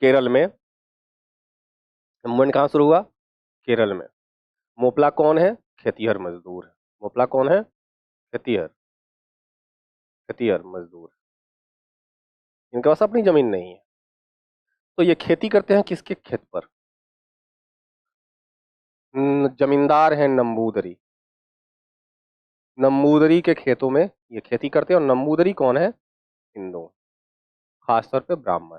केरल में मूवमेंट कहाँ शुरू हुआ? केरल में। मोपला कौन है? खेतिहर मजदूर है। मोपला कौन है? खेतिहर खेतिहर मजदूर। इनके पास अपनी जमीन नहीं है, तो ये खेती करते हैं किसके खेत पर? जमींदार हैं नंबूदरी। नंबूदरी के खेतों में ये खेती करते हैं। और नंबूदरी कौन है? हिंदू, खासतौर पे ब्राह्मण।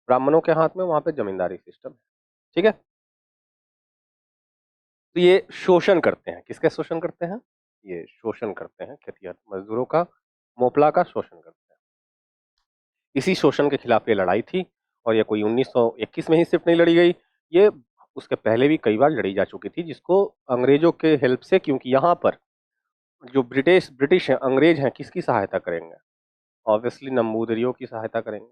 ब्राह्मणों के हाथ में वहां पे जमींदारी सिस्टम है। ठीक है, तो ये शोषण करते हैं, किसका शोषण करते हैं? ये शोषण करते हैं खेतिहर मजदूरों का, मोपला का शोषण करते हैं। इसी शोषण के खिलाफ ये लड़ाई थी, और ये कोई 1921 में ही सिर्फ नहीं लड़ी गई, ये उसके पहले भी कई बार लड़ी जा चुकी थी, जिसको अंग्रेजों के हेल्प से, क्योंकि यहाँ पर जो ब्रिटिश हैं, अंग्रेज हैं, किसकी सहायता करेंगे? ऑब्वियसली नंबूदरियों की सहायता करेंगे।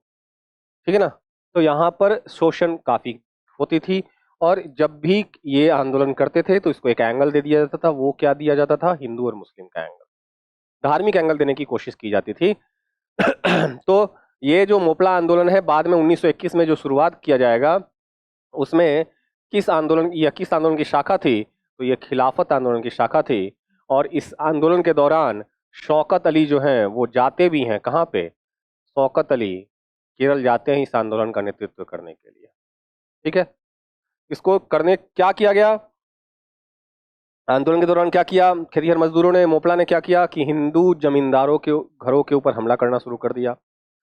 ठीक है ना। तो यहाँ पर शोषण काफी होती थी, और जब भी ये आंदोलन करते थे तो इसको एक एंगल दे दिया जाता था। वो क्या दिया जाता था? हिंदू और मुस्लिम का एंगल, धार्मिक एंगल देने की कोशिश की जाती थी। तो ये जो मोपला आंदोलन है, बाद में 1921 में जो शुरुआत किया जाएगा, उसमें किस आंदोलन की शाखा थी? तो ये खिलाफत आंदोलन की शाखा थी। और इस आंदोलन के दौरान शौकत अली जो हैं वो जाते भी हैं कहाँ पे? शौकत अली केरल जाते हैं इस आंदोलन का नेतृत्व करने के लिए। ठीक है, इसको करने क्या किया गया? आंदोलन के दौरान क्या किया? खेतिहर मजदूरों ने, मोपला ने क्या किया कि हिंदू जमींदारों के घरों के ऊपर हमला करना शुरू कर दिया,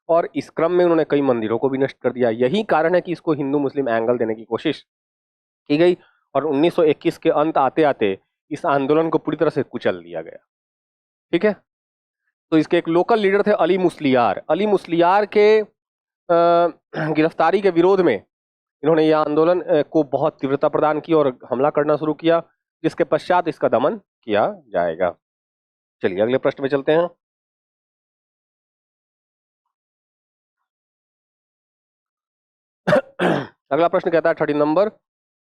और इस क्रम में उन्होंने कई मंदिरों को भी नष्ट कर दिया। यही कारण है कि इसको हिंदू मुस्लिम एंगल देने की कोशिश की गई, और 1921 के अंत आते आते इस आंदोलन को पूरी तरह से कुचल दिया गया। ठीक है, तो इसके एक लोकल लीडर थे अली मुस्लियार। अली मुस्लियार के गिरफ्तारी के विरोध में इन्होंने यह आंदोलन को बहुत तीव्रता प्रदान की और हमला करना शुरू किया, जिसके पश्चात इसका दमन किया जाएगा। चलिए अगले प्रश्न में चलते हैं। अगला प्रश्न कहता है 30 number,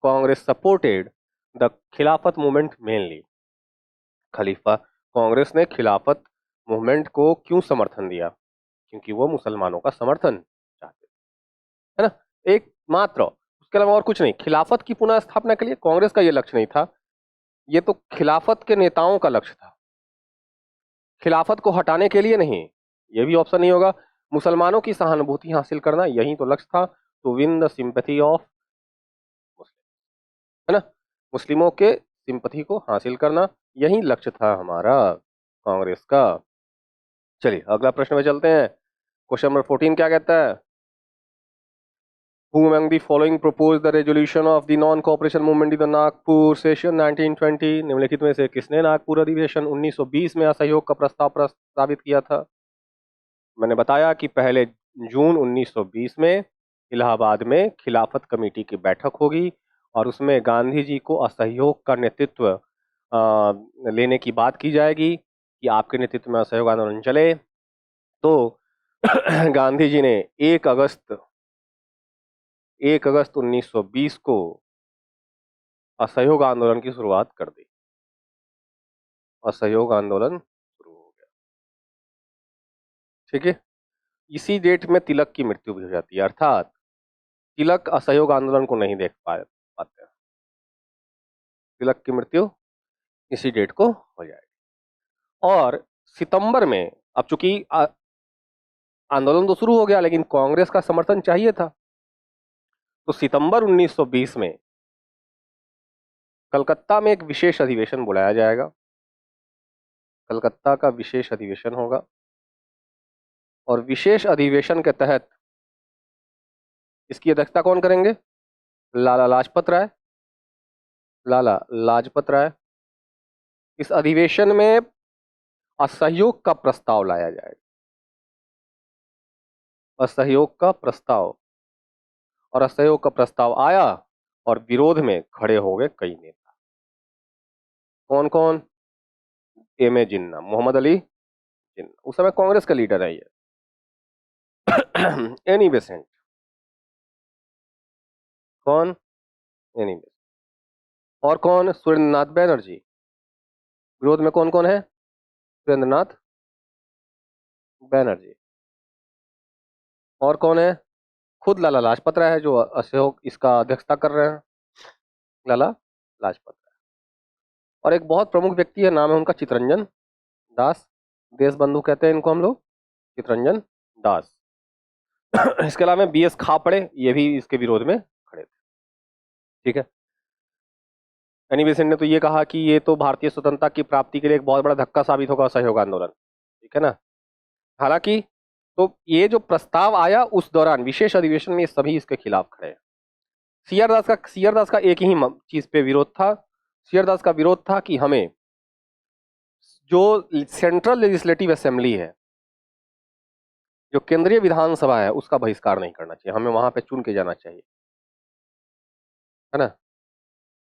Congress supported the Khilafat movement mainly. खलीफा कांग्रेस ने खिलाफत मूवमेंट को क्यों समर्थन दिया? क्योंकि वो मुसलमानों का समर्थन चाहते, है ना, एक मात्र, उसके अलावा और कुछ नहीं। खिलाफत की पुनः स्थापना के लिए कांग्रेस का ये लक्ष्य नहीं था, ये तो खिलाफत के नेताओं का लक्ष्य था, खिलाफत को हटाने के लिए नहीं। ये भी ऑप्शन नहीं होगा। मुसलमानों की सहानुभूति हासिल करना, यही तो लक्ष्य था, to win the sympathy of Muslim, है ना, मुस्लिमों के सिंपैथी को हासिल करना, यही लक्ष्य था हमारा कांग्रेस का। चलिए अगला प्रश्न में चलते हैं। क्वेश्चन नंबर 14 क्या कहता है? Who among the following proposed the resolution of the non-cooperation movement in the Nagpur session 1920? निम्नलिखित में से किसने नागपुर अधिवेशन 1920 में असहयोग का प्रस्ताव प्रस्तावित किया था? मैंने बताया कि पहले जून 1920 में इलाहाबाद में खिलाफत कमेटी की बैठक होगी, और उसमें गांधी जी को असहयोग का नेतृत्व लेने की बात की जाएगी कि आपके नेतृत्व में असहयोग आंदोलन चले। तो गांधी जी ने 1 अगस्त 1920 को असहयोग आंदोलन की शुरुआत कर दी। असहयोग आंदोलन शुरू हो गया। ठीक है, इसी डेट में तिलक की मृत्यु भी हो जाती है, अर्थात तिलक असहयोग आंदोलन को नहीं देख पाते। तिलक की मृत्यु इसी डेट को हो जाएगी। और सितंबर में, अब चूंकि आंदोलन तो शुरू हो गया, लेकिन कांग्रेस का समर्थन चाहिए था, तो सितंबर 1920 में कलकत्ता में एक विशेष अधिवेशन बुलाया जाएगा। कलकत्ता का विशेष अधिवेशन होगा, और विशेष अधिवेशन के तहत इसकी अध्यक्षता कौन करेंगे? लाला लाजपत राय। लाला लाजपत राय। इस अधिवेशन में असहयोग का प्रस्ताव लाया जाएगा, असहयोग का प्रस्ताव, और असहयोग का प्रस्ताव आया, और विरोध में खड़े हो गए कई नेता। कौन कौन? एम ए जिन्ना, मोहम्मद अली जिन्ना, उस समय कांग्रेस का लीडर है ये। Annie Besant. कौन? Annie Besant. और कौन? सुरेंद्रनाथ बैनर्जी। विरोध में कौन कौन है? सुरेंद्रनाथ बैनर्जी। और कौन है? खुद लाला लाजपत राय है, जो असहयोग इसका अध्यक्षता कर रहे हैं, लाला लाजपत राय। और एक बहुत प्रमुख व्यक्ति है, नाम है उनका चितरंजन दास। देश बंधु कहते हैं इनको हम लोग, चितरंजन दास। इसके अलावा बी एस खापड़े, ये भी इसके विरोध में खड़े थे। ठीक है, एनी बेसेंट ने तो ये कहा कि ये तो भारतीय स्वतंत्रता की प्राप्ति के लिए एक बहुत बड़ा धक्का साबित होगा असहयोग आंदोलन। ठीक है ना, हालांकि तो ये जो प्रस्ताव आया उस दौरान विशेष अधिवेशन में सभी इसके खिलाफ खड़े हैं। सीआर दास का एक ही चीज पे विरोध था। सीआर दास का विरोध था कि हमें जो सेंट्रल लेजिस्लेटिव असेंबली है, जो केंद्रीय विधानसभा है, उसका बहिष्कार नहीं करना चाहिए, हमें वहां पे चुन के जाना चाहिए, है ना।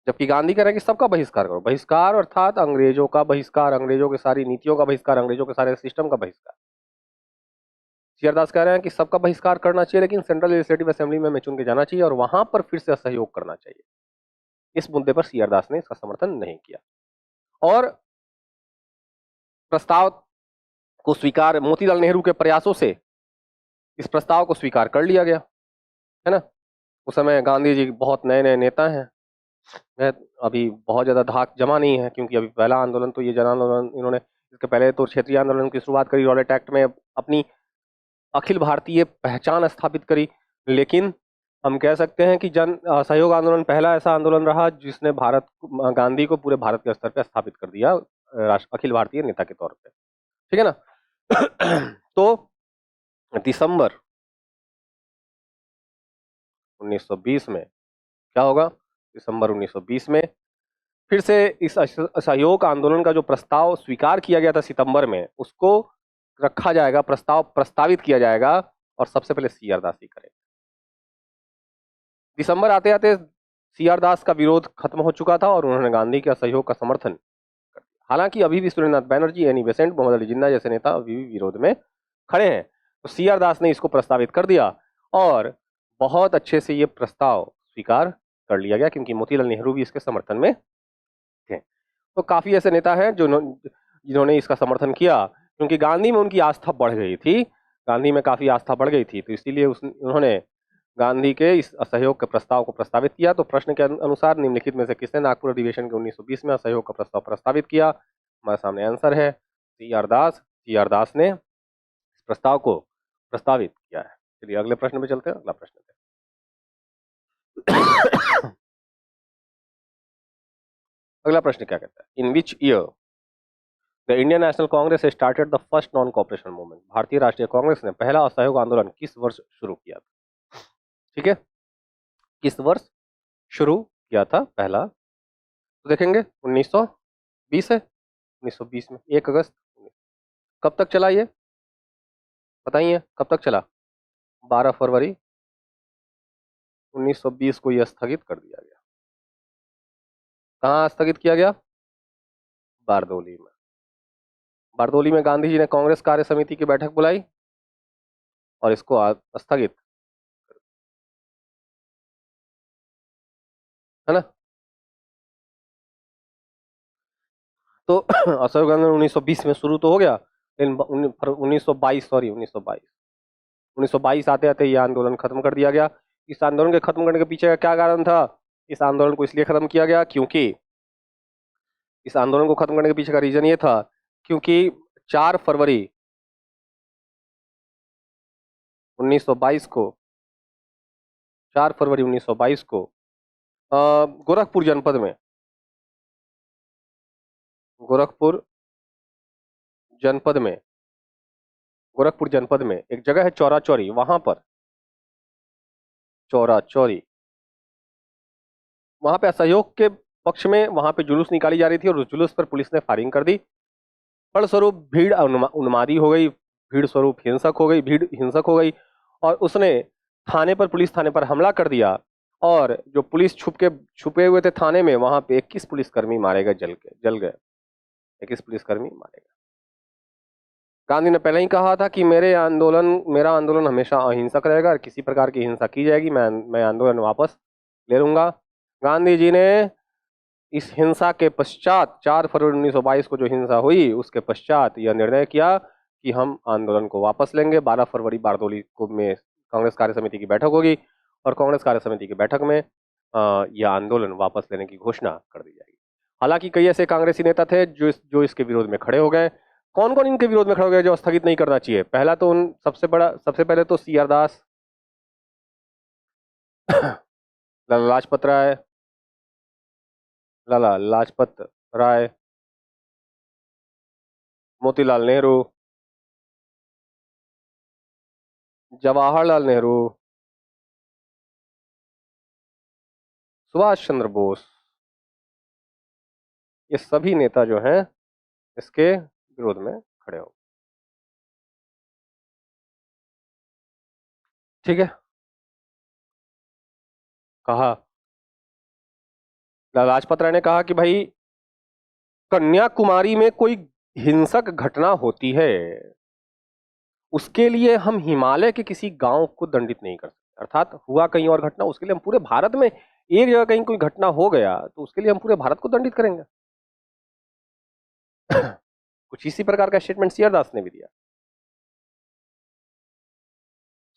जबकि गांधी कह रहे हैं कि सबका बहिष्कार करो। बहिष्कार अर्थात अंग्रेजों का बहिष्कार, अंग्रेजों की सारी नीतियों का बहिष्कार, अंग्रेजों के सारे सिस्टम का बहिष्कार। सीआरदास कह रहे हैं कि सबका बहिष्कार करना चाहिए, लेकिन सेंट्रल लेजिस्लेटिव असेंबली में हमें चुन के जाना चाहिए और वहां पर फिर से असहयोग करना चाहिए। इस मुद्दे पर सीआरदास ने इसका समर्थन नहीं किया, और प्रस्ताव को स्वीकार, मोतीलाल नेहरू के प्रयासों से इस प्रस्ताव को स्वीकार कर लिया गया, है ना। उस समय गांधी जी बहुत नए नए नेता हैं, अभी बहुत ज्यादा धाक जमा नहीं है, क्योंकि अभी पहला आंदोलन तो ये जन आंदोलन, इन्होंने इसके पहले तो क्षेत्रीय आंदोलन की शुरुआत करी, रॉलेट एक्ट में अपनी अखिल भारतीय पहचान स्थापित करी, लेकिन हम कह सकते हैं कि जन असहयोग आंदोलन पहला ऐसा आंदोलन रहा जिसने गांधी को पूरे भारत के स्तर पर स्थापित कर दिया अखिल भारतीय नेता के तौर पे, ठीक है ना। तो दिसंबर 1920 में क्या होगा? दिसंबर 1920 में फिर से इस असहयोग आंदोलन का जो प्रस्ताव स्वीकार किया गया था सितंबर में, उसको रखा जाएगा, प्रस्तावित किया जाएगा, और सबसे पहले सीआर दास ही करेंगे। दिसंबर आते आते सीआर दास का विरोध खत्म हो चुका था और उन्होंने गांधी के असहयोग का समर्थन कर दिया। हालांकि अभी भी सुरेंद्रनाथ बैनर्जी, एनी बेसेंट, मोहम्मद अली जिन्ना जैसे नेता अभी भी विरोध में खड़े हैं। तो सीआर दास ने इसको प्रस्तावित कर दिया और बहुत अच्छे से ये प्रस्ताव स्वीकार कर लिया गया, क्योंकि मोतीलाल नेहरू भी इसके समर्थन में थे। तो काफी ऐसे नेता हैं जिन्होंने इसका समर्थन किया, क्योंकि गांधी में उनकी आस्था बढ़ गई थी, गांधी में काफी आस्था बढ़ गई थी, तो इसीलिए उन्होंने गांधी के इस असहयोग के प्रस्ताव को प्रस्तावित किया। तो प्रश्न के अनुसार निम्नलिखित में से किसने नागपुर अधिवेशन के 1920 में असहयोग का प्रस्ताव प्रस्तावित किया? हमारे सामने आंसर है सीआर दास। सीआर दास ने इस प्रस्ताव को प्रस्तावित किया है। चलिए अगले प्रश्न पे चलते हैं। अगला प्रश्न अगला प्रश्न क्या कहता है? In which year the Indian National Congress started the first non cooperation movement? भारतीय राष्ट्रीय कांग्रेस ने पहला असहयोग आंदोलन किस वर्ष शुरू किया था? ठीक है, किस वर्ष शुरू किया था पहला? तो देखेंगे 1920 है, 1920 में 1 अगस्त। कब तक चला ये बताइए, कब तक चला? 12 फरवरी 1920 को यह स्थगित कर दिया गया। कहाँ स्थगित किया गया? बारदोली में। बारदोली में गांधी जी ने कांग्रेस कार्य समिति की बैठक बुलाई और इसको स्थगित, है ना। तो असहयोग आंदोलन 1920 में शुरू तो हो गया, लेकिन 1922 आते आते ये आंदोलन खत्म कर दिया गया। इस आंदोलन के खत्म करने के पीछे का क्या कारण था? इस आंदोलन को इसलिए खत्म किया गया क्योंकि इस आंदोलन को खत्म करने के पीछे का रीजन ये था क्योंकि 4 फरवरी 1922 को 4 फरवरी 1922 को गोरखपुर जनपद में एक जगह है चौरा चौरी, वहां पर वहां पे असहयोग के पक्ष में वहां पे जुलूस निकाली जा रही थी और उस जुलूस पर पुलिस ने फायरिंग कर दी। फलस्वरूप भीड़ उन्मादी हो गई, भीड़ हिंसक हो गई और उसने पुलिस थाने पर हमला कर दिया और जो पुलिस छुपे हुए थे थाने में, वहां पे 21 पुलिसकर्मी मारे गए, जल गए 21 पुलिसकर्मी मारे गए। गांधी ने पहले ही कहा था कि मेरा आंदोलन हमेशा अहिंसक रहेगा और किसी प्रकार की हिंसा की जाएगी मैं आंदोलन वापस ले लूंगा। गांधी जी ने इस हिंसा के पश्चात 4 फरवरी 1922 को जो हिंसा हुई उसके पश्चात यह निर्णय किया कि हम आंदोलन को वापस लेंगे। 12 फरवरी बारदोली में कांग्रेस कार्य समिति की बैठक होगी और कांग्रेस कार्य समिति की बैठक में यह आंदोलन वापस लेने की घोषणा कर दी जाएगी। हालांकि कई ऐसे कांग्रेसी नेता थे जो इसके विरोध में खड़े हो गए। कौन कौन इनके विरोध में खड़े हो गए जो स्थगित नहीं करना चाहिए? पहला तो सबसे पहले तो सीआर दास, लाला लाजपत राय, मोतीलाल नेहरू, जवाहरलाल नेहरू, सुभाष चंद्र बोस, ये सभी नेता जो हैं इसके विरोध में खड़े हो। ठीक है, कहा लाजपत राय ने कहा कि भाई कन्याकुमारी में कोई हिंसक घटना होती है, उसके लिए हम हिमालय के किसी गांव को दंडित नहीं कर सकते। अर्थात हुआ कहीं और घटना, उसके लिए हम पूरे भारत में एक जगह कहीं कोई घटना हो गया तो उसके लिए हम पूरे भारत को दंडित करेंगे। कुछ इसी प्रकार का स्टेटमेंट सीआर दास ने भी दिया।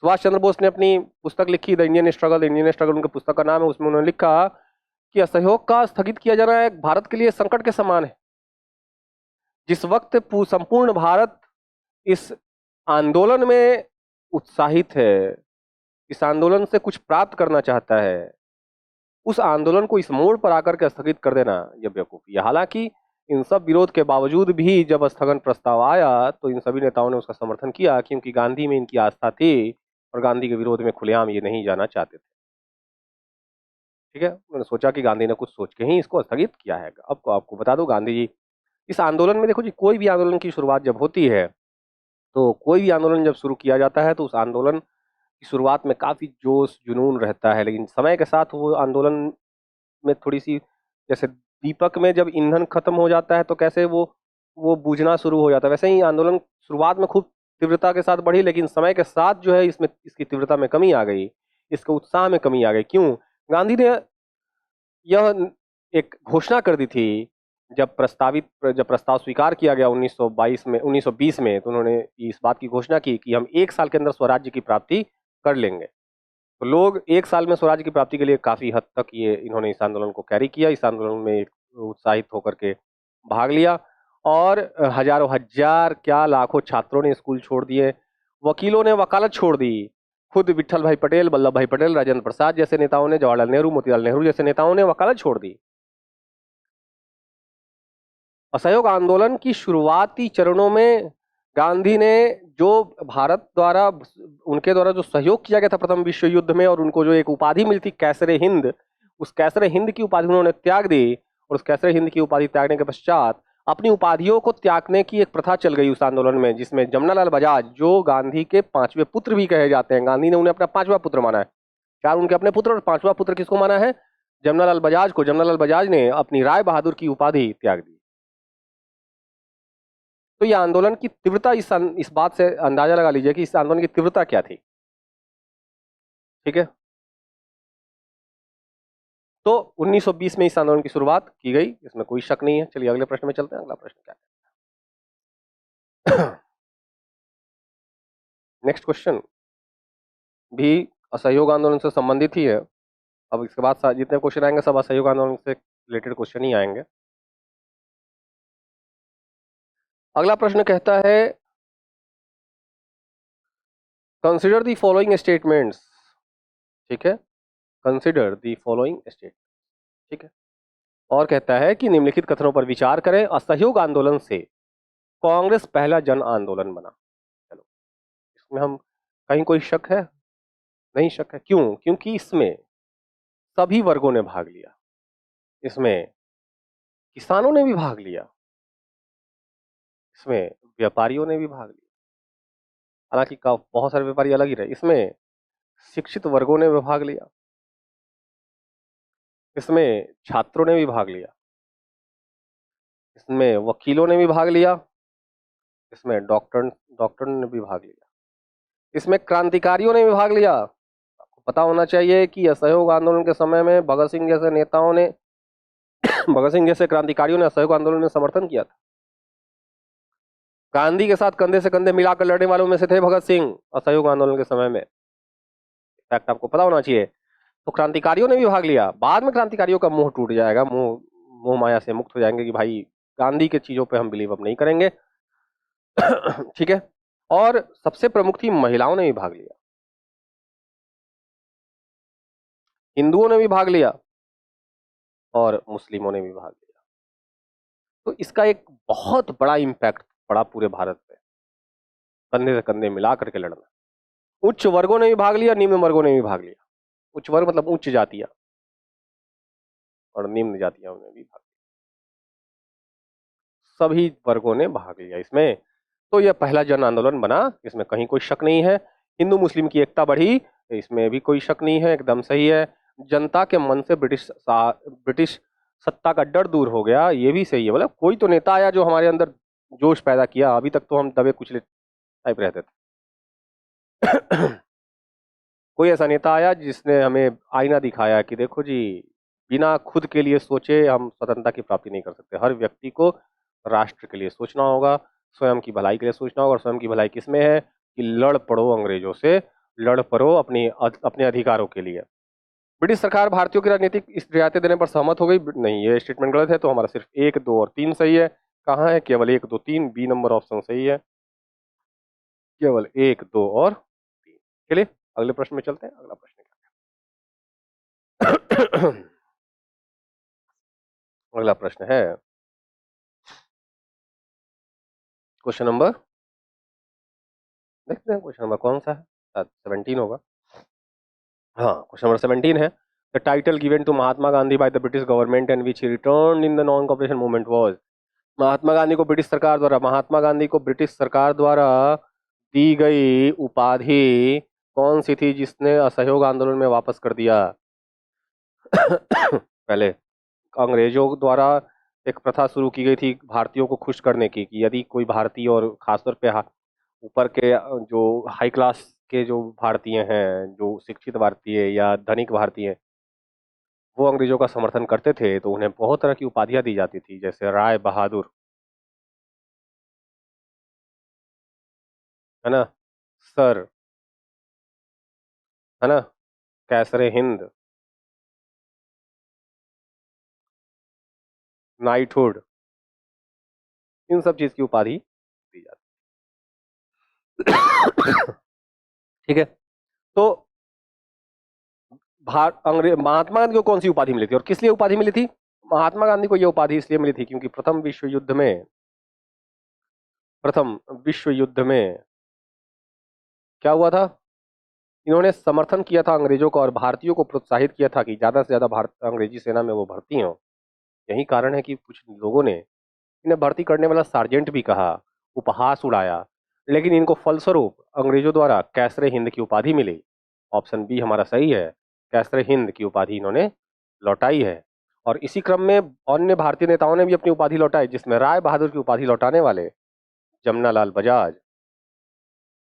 सुभाष चंद्र बोस ने अपनी पुस्तक लिखी द इंडियन स्ट्रगल उनकी पुस्तक का नाम है, उसमें उन्होंने लिखा कि असहयोग का स्थगित किया जाना है भारत के लिए संकट के समान है। जिस वक्त संपूर्ण भारत इस आंदोलन में उत्साहित है, इस आंदोलन से कुछ प्राप्त करना चाहता है, उस आंदोलन को इस मोड़ पर आकर के स्थगित कर देना यह बेवकूफी है। हालांकि इन सब विरोध के बावजूद भी जब स्थगन प्रस्ताव आया तो इन सभी नेताओं ने उसका समर्थन किया, क्योंकि गांधी में इनकी आस्था थी और गांधी के विरोध में खुलेआम ये नहीं जाना चाहते थे। ठीक है, उन्होंने सोचा कि गांधी ने कुछ सोच के ही इसको स्थगित किया है। अब आपको बता दो, गांधी जी इस आंदोलन में, देखो जी, कोई भी आंदोलन की शुरुआत जब होती है, तो कोई भी आंदोलन जब शुरू किया जाता है तो उस आंदोलन की शुरुआत में काफी जोश जुनून रहता है, लेकिन समय के साथ वो आंदोलन में थोड़ी सी, जैसे दीपक में जब ईंधन खत्म हो जाता है तो कैसे वो बुझना शुरू हो जाता है, वैसे ही आंदोलन शुरुआत में खूब तीव्रता के साथ बढ़ी, लेकिन समय के साथ जो है इसमें इसकी तीव्रता में कमी आ गई, इसके उत्साह में कमी आ गई। क्यों? गांधी ने यह एक घोषणा कर दी थी, जब प्रस्ताव स्वीकार किया गया 1920 में, तो उन्होंने इस बात की घोषणा की कि हम 1 साल के अंदर स्वराज्य की प्राप्ति कर लेंगे। तो लोग 1 साल में स्वराज्य की प्राप्ति के लिए काफी हद तक इन्होंने इस आंदोलन को कैरी किया, इस आंदोलन में उत्साहित होकर के भाग लिया, और हजारों हजार क्या लाखों छात्रों ने स्कूल छोड़ दिए, वकीलों ने वकालत छोड़ दी, खुद विट्ठल भाई पटेल, वल्लभ भाई पटेल, राजेंद्र प्रसाद जैसे नेताओं ने, जवाहरलाल नेहरू, मोतीलाल नेहरू जैसे नेताओं ने वकालत छोड़ दी। असहयोग आंदोलन की शुरुआती चरणों में गांधी ने जो भारत द्वारा, उनके द्वारा जो सहयोग किया गया था प्रथम विश्व युद्ध में, और उनको जो एक उपाधि मिली थी कैसरे हिंद, उस कैसरे हिंद की उपाधि उन्होंने त्याग दी, और उस कैसरे हिंद की उपाधि त्यागने के पश्चात अपनी उपाधियों को त्यागने की एक प्रथा चल गई उस आंदोलन में, जिसमें जमनालाल बजाज, जो गांधी के 5वें पुत्र भी कहे जाते हैं, गांधी ने उन्हें अपना 5वां पुत्र माना है, 4 उनके अपने पुत्र और 5वां पुत्र किसको माना है? जमनालाल बजाज को। जमनालाल बजाज ने अपनी राय बहादुर की उपाधि त्याग दी। तो यह आंदोलन की तीव्रता, इस बात से अंदाजा लगा लीजिए कि इस आंदोलन की तीव्रता क्या थी। ठीक है, तो 1920 में इस आंदोलन की शुरुआत की गई, इसमें कोई शक नहीं है। चलिए अगले प्रश्न में चलते हैं। अगला प्रश्न क्या है? नेक्स्ट क्वेश्चन भी असहयोग आंदोलन से संबंधित ही है। अब इसके बाद जितने क्वेश्चन आएंगे सब असहयोग आंदोलन से रिलेटेड क्वेश्चन ही आएंगे। अगला प्रश्न कहता है, कंसिडर द फॉलोइंग स्टेटमेंट्स। ठीक है, कंसिडर द फॉलोइंग स्टेटमेंट। ठीक है, और कहता है कि निम्नलिखित कथनों पर विचार करें। असहयोग आंदोलन से कांग्रेस पहला जन आंदोलन बना। चलो, इसमें हम कहीं कोई शक है? नहीं शक है। क्यों? क्योंकि इसमें सभी वर्गों ने भाग लिया, इसमें किसानों ने भी भाग लिया, इसमें व्यापारियों ने भी भाग लिया, हालांकि बहुत सारे व्यापारी अलग ही रहे। इसमें शिक्षित वर्गों ने भी भाग लिया, इसमें छात्रों ने भी भाग लिया, इसमें वकीलों ने भी भाग लिया, इसमें डॉक्टर ने भी भाग लिया, इसमें क्रांतिकारियों ने भी भाग लिया। आपको पता होना चाहिए कि असहयोग आंदोलन के समय में भगत सिंह जैसे नेताओं ने भगत सिंह जैसे क्रांतिकारियों ने असहयोग आंदोलन में समर्थन किया था। गांधी के साथ कंधे से कंधे मिलाकर लड़ने वालों में से थे भगत सिंह असहयोग आंदोलन के समय में। फैक्ट आपको पता होना चाहिए। तो क्रांतिकारियों ने भी भाग लिया। बाद में क्रांतिकारियों का मोह टूट जाएगा, मोह माया से मुक्त हो जाएंगे कि भाई गांधी के चीजों पे हम बिलीव अब नहीं करेंगे। ठीक है, और सबसे प्रमुख थी महिलाओं ने भी भाग लिया, हिंदुओं ने भी भाग लिया, और मुस्लिमों ने भी भाग लिया। तो इसका एक बहुत बड़ा इंपैक्ट पड़ा पूरे भारत पे, कंधे से कंधे मिला करके लड़ना। उच्च वर्गों ने भी भाग लिया, निम्न वर्गों ने भी भाग लिया। उच्च वर्ग मतलब उच्च जातियां, और निम्न जातियों ने भी भाग लिया। सभी वर्गों ने भाग लिया इसमें। तो यह पहला जन आंदोलन बना, इसमें कहीं कोई शक नहीं है। हिंदू मुस्लिम की एकता बढ़ी, इसमें भी कोई शक नहीं है, एकदम सही है। जनता के मन से ब्रिटिश सत्ता का डर दूर हो गया, ये भी सही है। मतलब कोई तो नेता आया जो हमारे अंदर जोश पैदा किया, अभी तक तो हम दबे कुचले टाइप रहते थे। कोई ऐसा नेता आया जिसने हमें आईना दिखाया कि देखो जी, बिना खुद के लिए सोचे हम स्वतंत्रता की प्राप्ति नहीं कर सकते। हर व्यक्ति को राष्ट्र के लिए सोचना होगा, स्वयं की भलाई के लिए सोचना होगा। और स्वयं की भलाई किसमें है? कि लड़ पड़ो अंग्रेजों से, लड़ पड़ो अपने अधिकारों के लिए। ब्रिटिश सरकार भारतीयों की राजनीतिक इस रियायतें देने पर सहमत हो गई। नहीं, ये स्टेटमेंट गलत है। तो हमारा सिर्फ 1, 2 और 3 सही है। कहाँ है? केवल 1, 2, 3, बी नंबर ऑप्शन सही है। केवल 1, 2 और 3। चलिए अगले प्रश्न में चलते हैं। अगला प्रश्न क्या है? अगला प्रश्न है क्वेश्चन नंबर, देखते हैं क्वेश्चन नंबर कौन सा है, शायद 17 होगा। हाँ, क्वेश्चन नंबर 17 है, the title given to Mahatma Gandhi by the British government and which he return in the non cooperation movement was. Mahatma Gandhi को ब्रिटिश सरकार द्वारा, महात्मा गांधी को ब्रिटिश सरकार द्वारा दी गई उपाधि कौन सी थी जिसने असहयोग आंदोलन में वापस कर दिया? पहले अंग्रेजों द्वारा एक प्रथा शुरू की गई थी भारतीयों को खुश करने की, कि यदि कोई भारतीय, और खासतौर पे ऊपर के जो हाई क्लास के जो भारतीय हैं, जो शिक्षित भारतीय या धनिक भारतीय, वो अंग्रेजों का समर्थन करते थे तो उन्हें बहुत तरह की उपाधियां दी जाती थी, जैसे राय बहादुर, है ना, सर, है ना, कैसरे हिंद, नाइटहुड, इन सब चीज की उपाधि दी जाती। ठीक है, तो अंग्रेज महात्मा गांधी को कौन सी उपाधि मिली थी और किस लिए उपाधि मिली थी? महात्मा गांधी को यह उपाधि इसलिए मिली थी क्योंकि प्रथम विश्व युद्ध में क्या हुआ था, इन्होंने समर्थन किया था अंग्रेजों का और भारतीयों को प्रोत्साहित किया था कि ज्यादा से ज्यादा भारत अंग्रेजी सेना में वो भर्ती हो। यही कारण है कि कुछ लोगों ने इन्हें भर्ती करने वाला सार्जेंट भी कहा, उपहास उड़ाया, लेकिन इनको फलस्वरूप अंग्रेजों द्वारा कैसरे हिंद की उपाधि मिली। ऑप्शन बी हमारा सही है, कैसरे हिंद की उपाधि इन्होंने लौटाई है। और इसी क्रम में अन्य भारतीय नेताओं ने भी अपनी उपाधि लौटाई, जिसमें राय बहादुर की उपाधि लौटाने वाले जमनालाल बजाज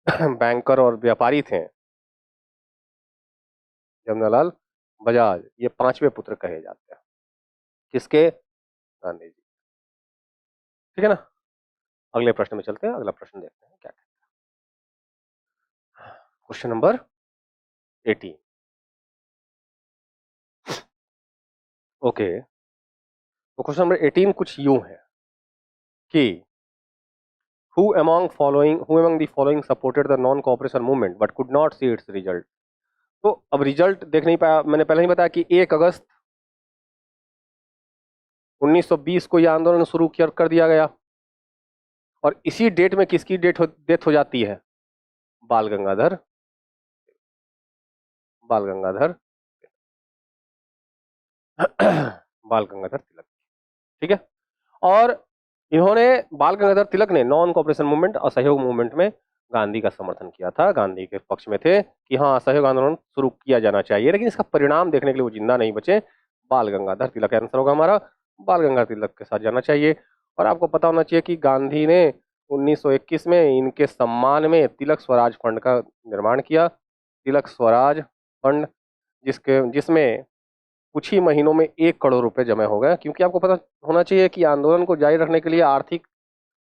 बैंकर और व्यापारी थे, जमनालाल बजाज, ये पांचवें पुत्र कहे जाते हैं किसके? गांधी जी। ठीक है ना, अगले प्रश्न में चलते हैं। अगला प्रश्न देखते हैं क्या कहते हैं। Question number 18। ओके, तो क्वेश्चन नंबर 18 कुछ यूं है कि who among the following supported the non cooperation movement but could not see its result। तो अब रिजल्ट देख नहीं पाया, मैंने पहले ही बताया कि 1 अगस्त 1920 को यह आंदोलन शुरू कर दिया गया, और इसी डेट में किसकी डेथ हो जाती है? बाल गंगाधर बाल गंगाधर बाल गंगाधर तिलक। ठीक है, और इन्होंने, बाल गंगाधर तिलक ने नॉन कॉपरेशन मूवमेंट, असहयोग मूवमेंट में गांधी का समर्थन किया था, गांधी के पक्ष में थे कि हाँ असहयोग आंदोलन शुरू किया जाना चाहिए, लेकिन इसका परिणाम देखने के लिए वो जिंदा नहीं बचे। बाल गंगाधर तिलक आंसर होगा हमारा, बाल गंगाधर तिलक के साथ जाना चाहिए। और आपको पता होना चाहिए कि गांधी ने 1921 में इनके सम्मान में तिलक स्वराज फंड का निर्माण किया, तिलक स्वराज फंड, जिसमें कुछ ही महीनों में 1 करोड़ रुपए जमा हो गए, क्योंकि आपको पता होना चाहिए कि आंदोलन को जारी रखने के लिए आर्थिक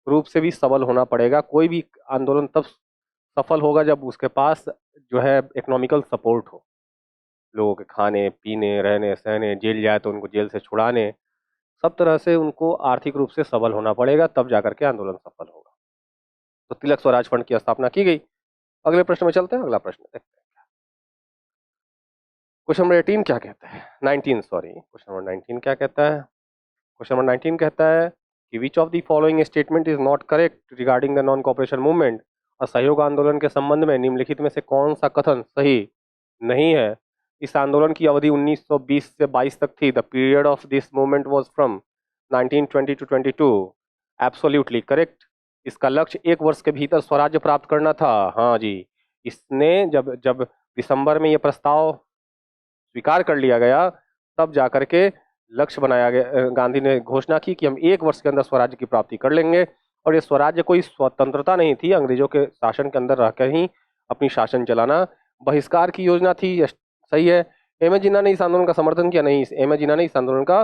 रूप से भी सबल होना पड़ेगा। कोई भी आंदोलन तब सफल होगा जब उसके पास जो है इकोनॉमिकल सपोर्ट हो, लोगों के खाने पीने, रहने सहने, जेल जाए तो उनको जेल से छुड़ाने, सब तरह से उनको आर्थिक रूप से सबल होना पड़ेगा, तब जाकर के आंदोलन सफल होगा। तो तिलक स्वराज फंड की स्थापना की गई। अगले प्रश्न में चलते हैं, अगला प्रश्न देखते हैं। क्वेश्चन नंबर 18 क्या कहता है, 19 सॉरी, क्वेश्चन नंबर 19 क्या कहता है? क्वेश्चन नंबर 19 कहता है कि विच of the following statement is not correct regarding the non cooperation movement. असहयोग आंदोलन के संबंध में निम्नलिखित में से कौन सा कथन सही नहीं है? इस आंदोलन की अवधि 1920 से 22 तक थी। The period of this movement was from 1920 to 22। Absolutely correct. इसका लक्ष्य 1 वर्ष के भीतर स्वराज्य प्राप्त करना था। हाँ जी, इसने जब जब दिसंबर में यह प्रस्ताव स्वीकार कर लिया गया, तब जाकर के लक्ष्य बनाया गया, गांधी ने घोषणा की कि हम 1 वर्ष के अंदर स्वराज्य की प्राप्ति कर लेंगे। और ये स्वराज्य कोई स्वतंत्रता नहीं थी, अंग्रेजों के शासन के अंदर रहकर ही अपनी शासन चलाना, बहिष्कार की योजना थी। सही है। एम ए जिन्ना ने इस आंदोलन का समर्थन किया? नहीं, एम ए जिन्ना ने इस आंदोलन का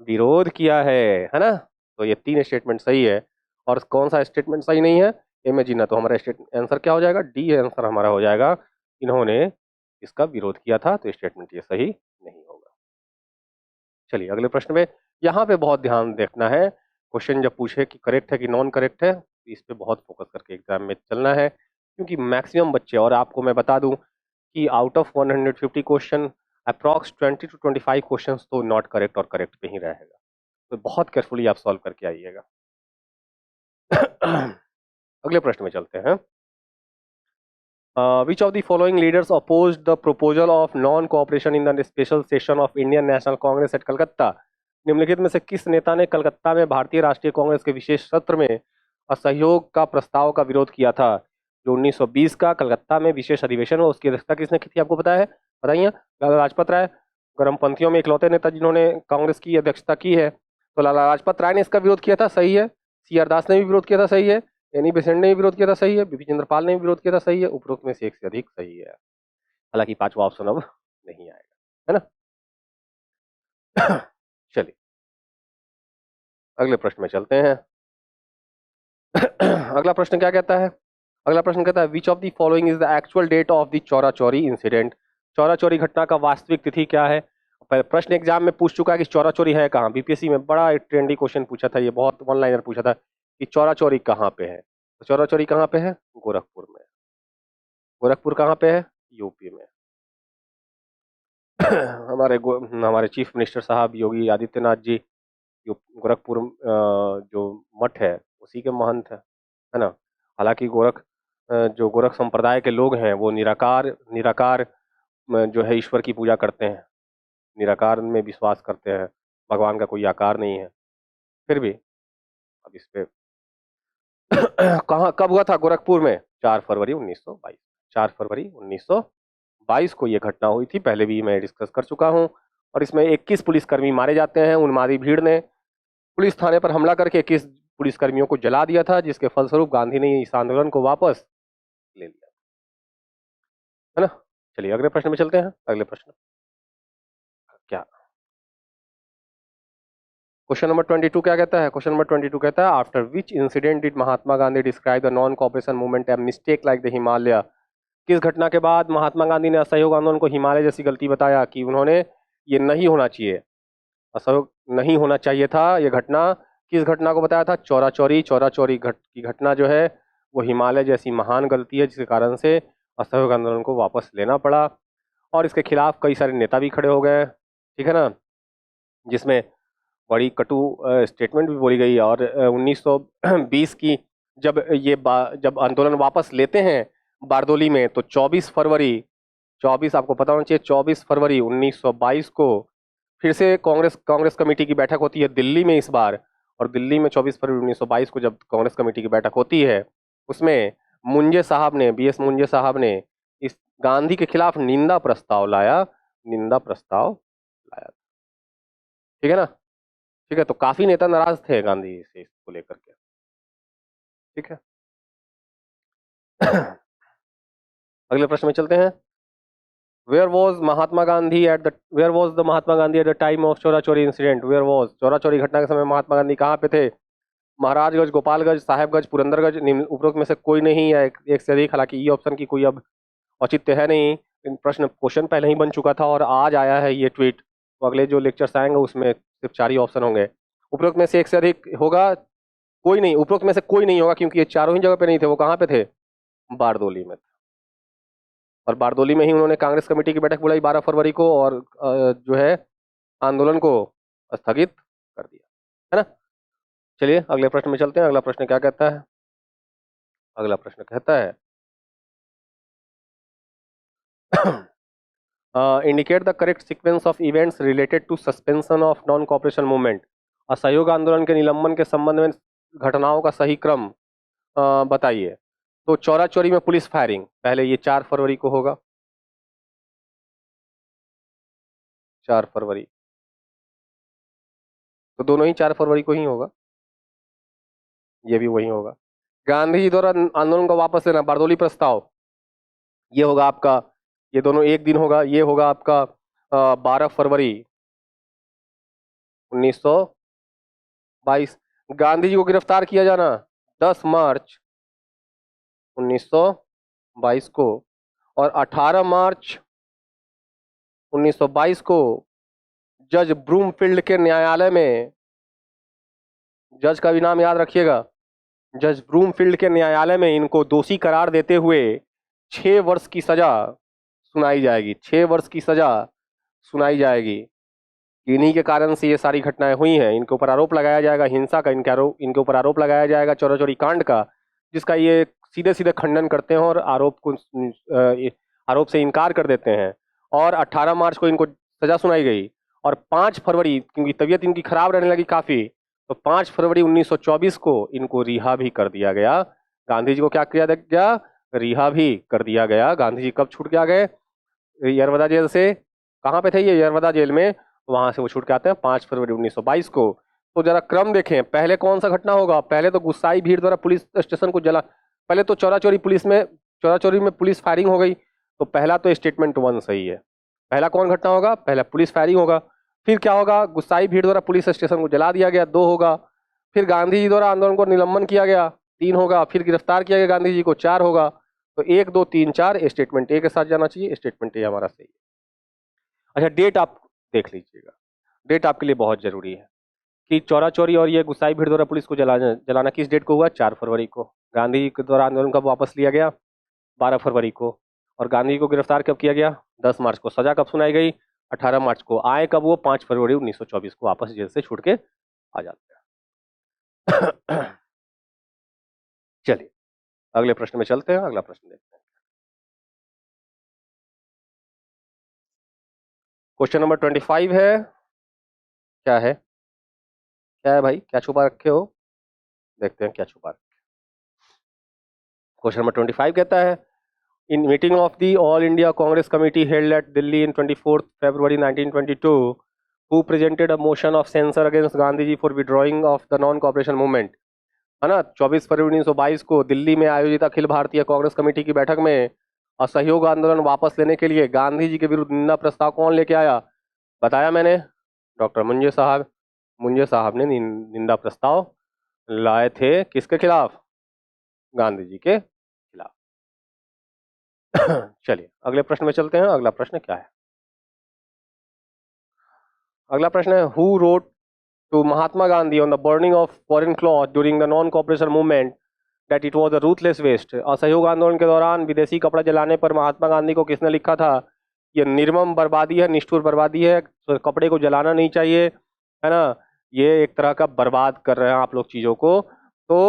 विरोध किया है ना। तो ये 3 स्टेटमेंट सही है। और कौन सा स्टेटमेंट सही नहीं है? एम ए जिन्ना। तो हमारा आंसर क्या हो जाएगा? डी आंसर हमारा हो जाएगा, इन्होंने इसका विरोध किया था, तो स्टेटमेंट ये सही नहीं होगा। चलिए अगले प्रश्न में, यहाँ पे बहुत ध्यान देखना है। क्वेश्चन जब पूछे कि करेक्ट है कि नॉन करेक्ट है, तो इस पे बहुत फोकस करके एग्जाम में चलना है, क्योंकि मैक्सिमम बच्चे, और आपको मैं बता दूं कि out of 150 question approx 20 to 25 question तो नॉट करेक्ट और करेक्ट पे ही रहेगा, तो बहुत केयरफुली आप सॉल्व करके आइएगा। अगले प्रश्न में चलते हैं। Which of the following leaders opposed the proposal of non-cooperation in the special session of Indian National Congress at Calcutta? निम्नलिखित में से किस नेता ने कलकत्ता में भारतीय राष्ट्रीय कांग्रेस के विशेष सत्र में असहयोग का प्रस्ताव का विरोध किया था? जो 1920 का कलकत्ता में विशेष अधिवेशन हुआ, उसकी अध्यक्षता किसने की थी, आपको पता है? बताइए। लाला लाजपत राय, गर्मपंथियों में इकलौते नेता जिन्होंने कांग्रेस की अध्यक्षता की है, तो लाला लाजपत राय ने इसका विरोध किया था, सही है। सी आर दास ने भी विरोध किया था, सही है। एनी बेसेंट ने भी विरोध किया था, सही है। बिपिन चंद्र पाल ने भी विरोध किया था, सही है। उपरोक्त में से एक से अधिक सही है। हालांकि पांचवा ऑप्शन अब नहीं आएगा, है ना। चलिए अगले प्रश्न में चलते हैं। अगला प्रश्न क्या कहता है? अगला प्रश्न कहता है which of the following is the actual date of the Chaura Chauri incident? Chaura Chauri घटना का वास्तविक तिथि क्या है? प्रश्न एग्जाम में पूछ चुका है कि चौरा चौरी है कहाँ। बीपीएससी में बड़ा एक ट्रेंडी क्वेश्चन पूछा था, ये बहुत वन लाइनर पूछा था कि चौरा चौरी कहाँ पे है। तो चौरा चौरी कहाँ पे है? गोरखपुर में। गोरखपुर कहाँ पे है? यूपी में। हमारे चीफ मिनिस्टर साहब योगी आदित्यनाथ जी गोरखपुर जो मठ है उसी के महंत है ना। हालांकि जो गोरख संप्रदाय के लोग हैं वो निराकार जो है ईश्वर की पूजा करते हैं, निराकार में विश्वास करते हैं, भगवान का कोई आकार नहीं है। फिर भी अब इस पे कब हुआ था गोरखपुर में? 4 फरवरी 1922। 4 फरवरी 1922 को ये घटना हुई थी, पहले भी मैं डिस्कस कर चुका हूं। और इसमें 21 पुलिसकर्मी मारे जाते हैं। उन्मादी भीड़ ने पुलिस थाने पर हमला करके 21 पुलिसकर्मियों को जला दिया था, जिसके फलस्वरूप गांधी ने इस आंदोलन को वापस ले लिया, है ना। चलिए अगले प्रश्न में चलते हैं। अगले प्रश्न क्या, क्वेश्चन नंबर 22 क्या कहता है? क्वेश्चन नंबर 22 कहता है after which incident did Mahatma Gandhi describe the non cooperation movement a mistake like the Himalaya? किस घटना के बाद महात्मा गांधी ने असहयोग आंदोलन को हिमालय जैसी गलती बताया कि उन्होंने ये नहीं होना चाहिए, असहयोग नहीं होना चाहिए था। ये घटना किस घटना को बताया था? चौरा चौरी की घटना जो है वो हिमालय जैसी महान गलती है, जिसके कारण से असहयोग आंदोलन को वापस लेना पड़ा। और इसके खिलाफ कई सारे नेता भी खड़े हो गए, ठीक है ना, जिसमें बड़ी कटु स्टेटमेंट भी बोली गई। और 1920 की जब आंदोलन वापस लेते हैं बारदोली में, तो 24 आपको पता होना चाहिए 24 फरवरी 1922 को फिर से कांग्रेस कमेटी की बैठक होती है दिल्ली में इस बार। और दिल्ली में 24 फरवरी 1922 को जब कांग्रेस कमेटी की बैठक होती है, उसमें बीएस मुंजे साहब ने इस गांधी के खिलाफ निंदा प्रस्ताव लाया, ठीक है ना। ठीक है, तो काफी नेता नाराज थे गांधी से इसको लेकर के, ठीक है। अगले प्रश्न में चलते हैं। Where was the Mahatma Gandhi at the time of Chaura Chauri incident? Chaura Chauri घटना के समय महात्मा गांधी कहाँ पे थे? महाराजगंज, गोपालगंज, साहेबगंज, पुरंदरगंज, उपरोक्त में से कोई नहीं या एक से अधिक। हालांकि ये ऑप्शन की कोई अब औचित्य है नहीं, क्वेश्चन पहले ही बन चुका था और आज आया है ये ट्वीट, तो अगले जो लेक्चर्स आएंगे उसमें सिर्फ 4 ही ऑप्शन होंगे। उपरोक्त में से एक से अधिक होगा? कोई नहीं, उपरोक्त में से कोई नहीं होगा, क्योंकि ये चारों ही जगह पे नहीं थे। वो कहाँ पे थे? बारदोली में थे। और बारदोली में ही उन्होंने कांग्रेस कमेटी की बैठक बुलाई 12 फरवरी को, और जो है आंदोलन को स्थगित कर दिया, है ना। चलिए अगले प्रश्न में चलते हैं। अगला प्रश्न क्या कहता है? अगला प्रश्न कहता है indicate the correct sequence of events related to suspension of non cooperation movement. असहयोग आंदोलन के निलंबन के संबंध में घटनाओं का सही क्रम बताइए। तो चौरा चौरी में पुलिस फायरिंग पहले ये 4 फरवरी को होगा, 4 फरवरी, तो दोनों ही 4 फरवरी को ही होगा, ये भी वही होगा। गांधी जी द्वारा आंदोलन को वापस लेना, बारदोली प्रस्ताव, ये होगा आपका, ये दोनों एक दिन होगा, ये होगा आपका 12 फरवरी 1922। गांधी जी को गिरफ्तार किया जाना 10 मार्च 1922 को, और 18 मार्च 1922 को जज ब्रूमफील्ड के न्यायालय में, जज का भी नाम याद रखिएगा, जज ब्रूमफील्ड के न्यायालय में इनको दोषी करार देते हुए 6 वर्ष की सजा सुनाई जाएगी, 6 वर्ष की सजा सुनाई जाएगी। इन्हीं के कारण से ये सारी घटनाएं हुई हैं। इनके ऊपर आरोप लगाया जाएगा हिंसा का, इनके ऊपर आरोप लगाया जाएगा चोरा चोरी कांड का, जिसका ये सीधे सीधे खंडन करते हैं और आरोप से इनकार कर देते हैं। और 18 मार्च को इनको सजा सुनाई गई और 5 फरवरी, क्योंकि तबीयत इनकी खराब रहने लगी काफी, तो 5 फरवरी 1924 को इनको रिहा भी कर दिया गया। गांधी जी को क्या किया गया? रिहा भी कर दिया गया। गांधी जी कब छूट के आ गए? यरवदा जेल से। कहाँ पे थे ये? यरवदा जेल में। वहां से वो छूट के आते हैं 5 फरवरी 1922 को। तो जरा क्रम देखें, पहले कौन सा घटना होगा? पहले तो गुस्साई भीड़ द्वारा पुलिस स्टेशन को जला, पहले तो चोरा चोरी में पुलिस फायरिंग हो गई। तो पहला तो स्टेटमेंट 1 सही है। पहला कौन घटना होगा? पहला पुलिस फायरिंग होगा। फिर क्या होगा? गुस्साई भीड़ द्वारा पुलिस स्टेशन को जला दिया गया, 2 होगा। फिर गांधी जी द्वारा आंदोलन को निलंबन किया गया, 3 होगा। फिर गिरफ्तार किया गया गांधी जी को, 4 होगा। तो 1 2 3 4 स्टेटमेंट ए के साथ जाना चाहिए। स्टेटमेंट ए हमारा सही है। अच्छा, डेट आप देख लीजिएगा, डेट आपके लिए बहुत जरूरी है कि चोरा चोरी और ये गुस्साई भीड़ द्वारा पुलिस को जलाना किस डेट को हुआ? 4 फरवरी को। गांधी जी के द्वारा आंदोलन कब वापस लिया गया? 12 फरवरी को। और गांधी जी को गिरफ्तार कब किया गया? 10 मार्च को। सजा कब सुनाई गई? 18 मार्च को। आए कब वो? 5 फरवरी 1924 को वापस जेल से छूट के आ जाते हैं। चलिए अगले प्रश्न में चलते हैं। अगला प्रश्न देखते हैं। क्वेश्चन नंबर 25 है। क्या है? क्या है भाई? क्या छुपा रखे हो? देखते हैं क्या छुपा रखे। क्वेश्चन नंबर 25 कहता है, in meeting of the all India Congress committee held at Delhi in 24 February 1922, who presented a motion of censure against Gandhi ji for withdrawing of the non cooperation movement? है ना, 24 फरवरी 1922 को दिल्ली में आयोजित अखिल भारतीय कांग्रेस कमेटी की बैठक में असहयोग आंदोलन वापस लेने के लिए गांधी जी के विरुद्ध निंदा प्रस्ताव कौन लेके आया? बताया मैंने, डॉक्टर मुंजे साहब। मुंजे साहब ने निंदा प्रस्ताव लाए थे। किसके खिलाफ? गांधी जी के खिलाफ। चलिए अगले प्रश्न में चलते हैं। अगला प्रश्न क्या है? अगला प्रश्न है, who wrote to Mahatma Gandhi on the burning of foreign cloth during the non cooperation movement that it was a ruthless waste? असहयोग आंदोलन के दौरान विदेशी कपड़ा जलाने पर महात्मा गांधी को किसने लिखा था? ये निर्मम बर्बादी है, निष्ठुर बर्बादी है, तो कपड़े को जलाना नहीं चाहिए, है ना। ये एक तरह का बर्बाद कर रहे हैं आप लोग चीजों को। तो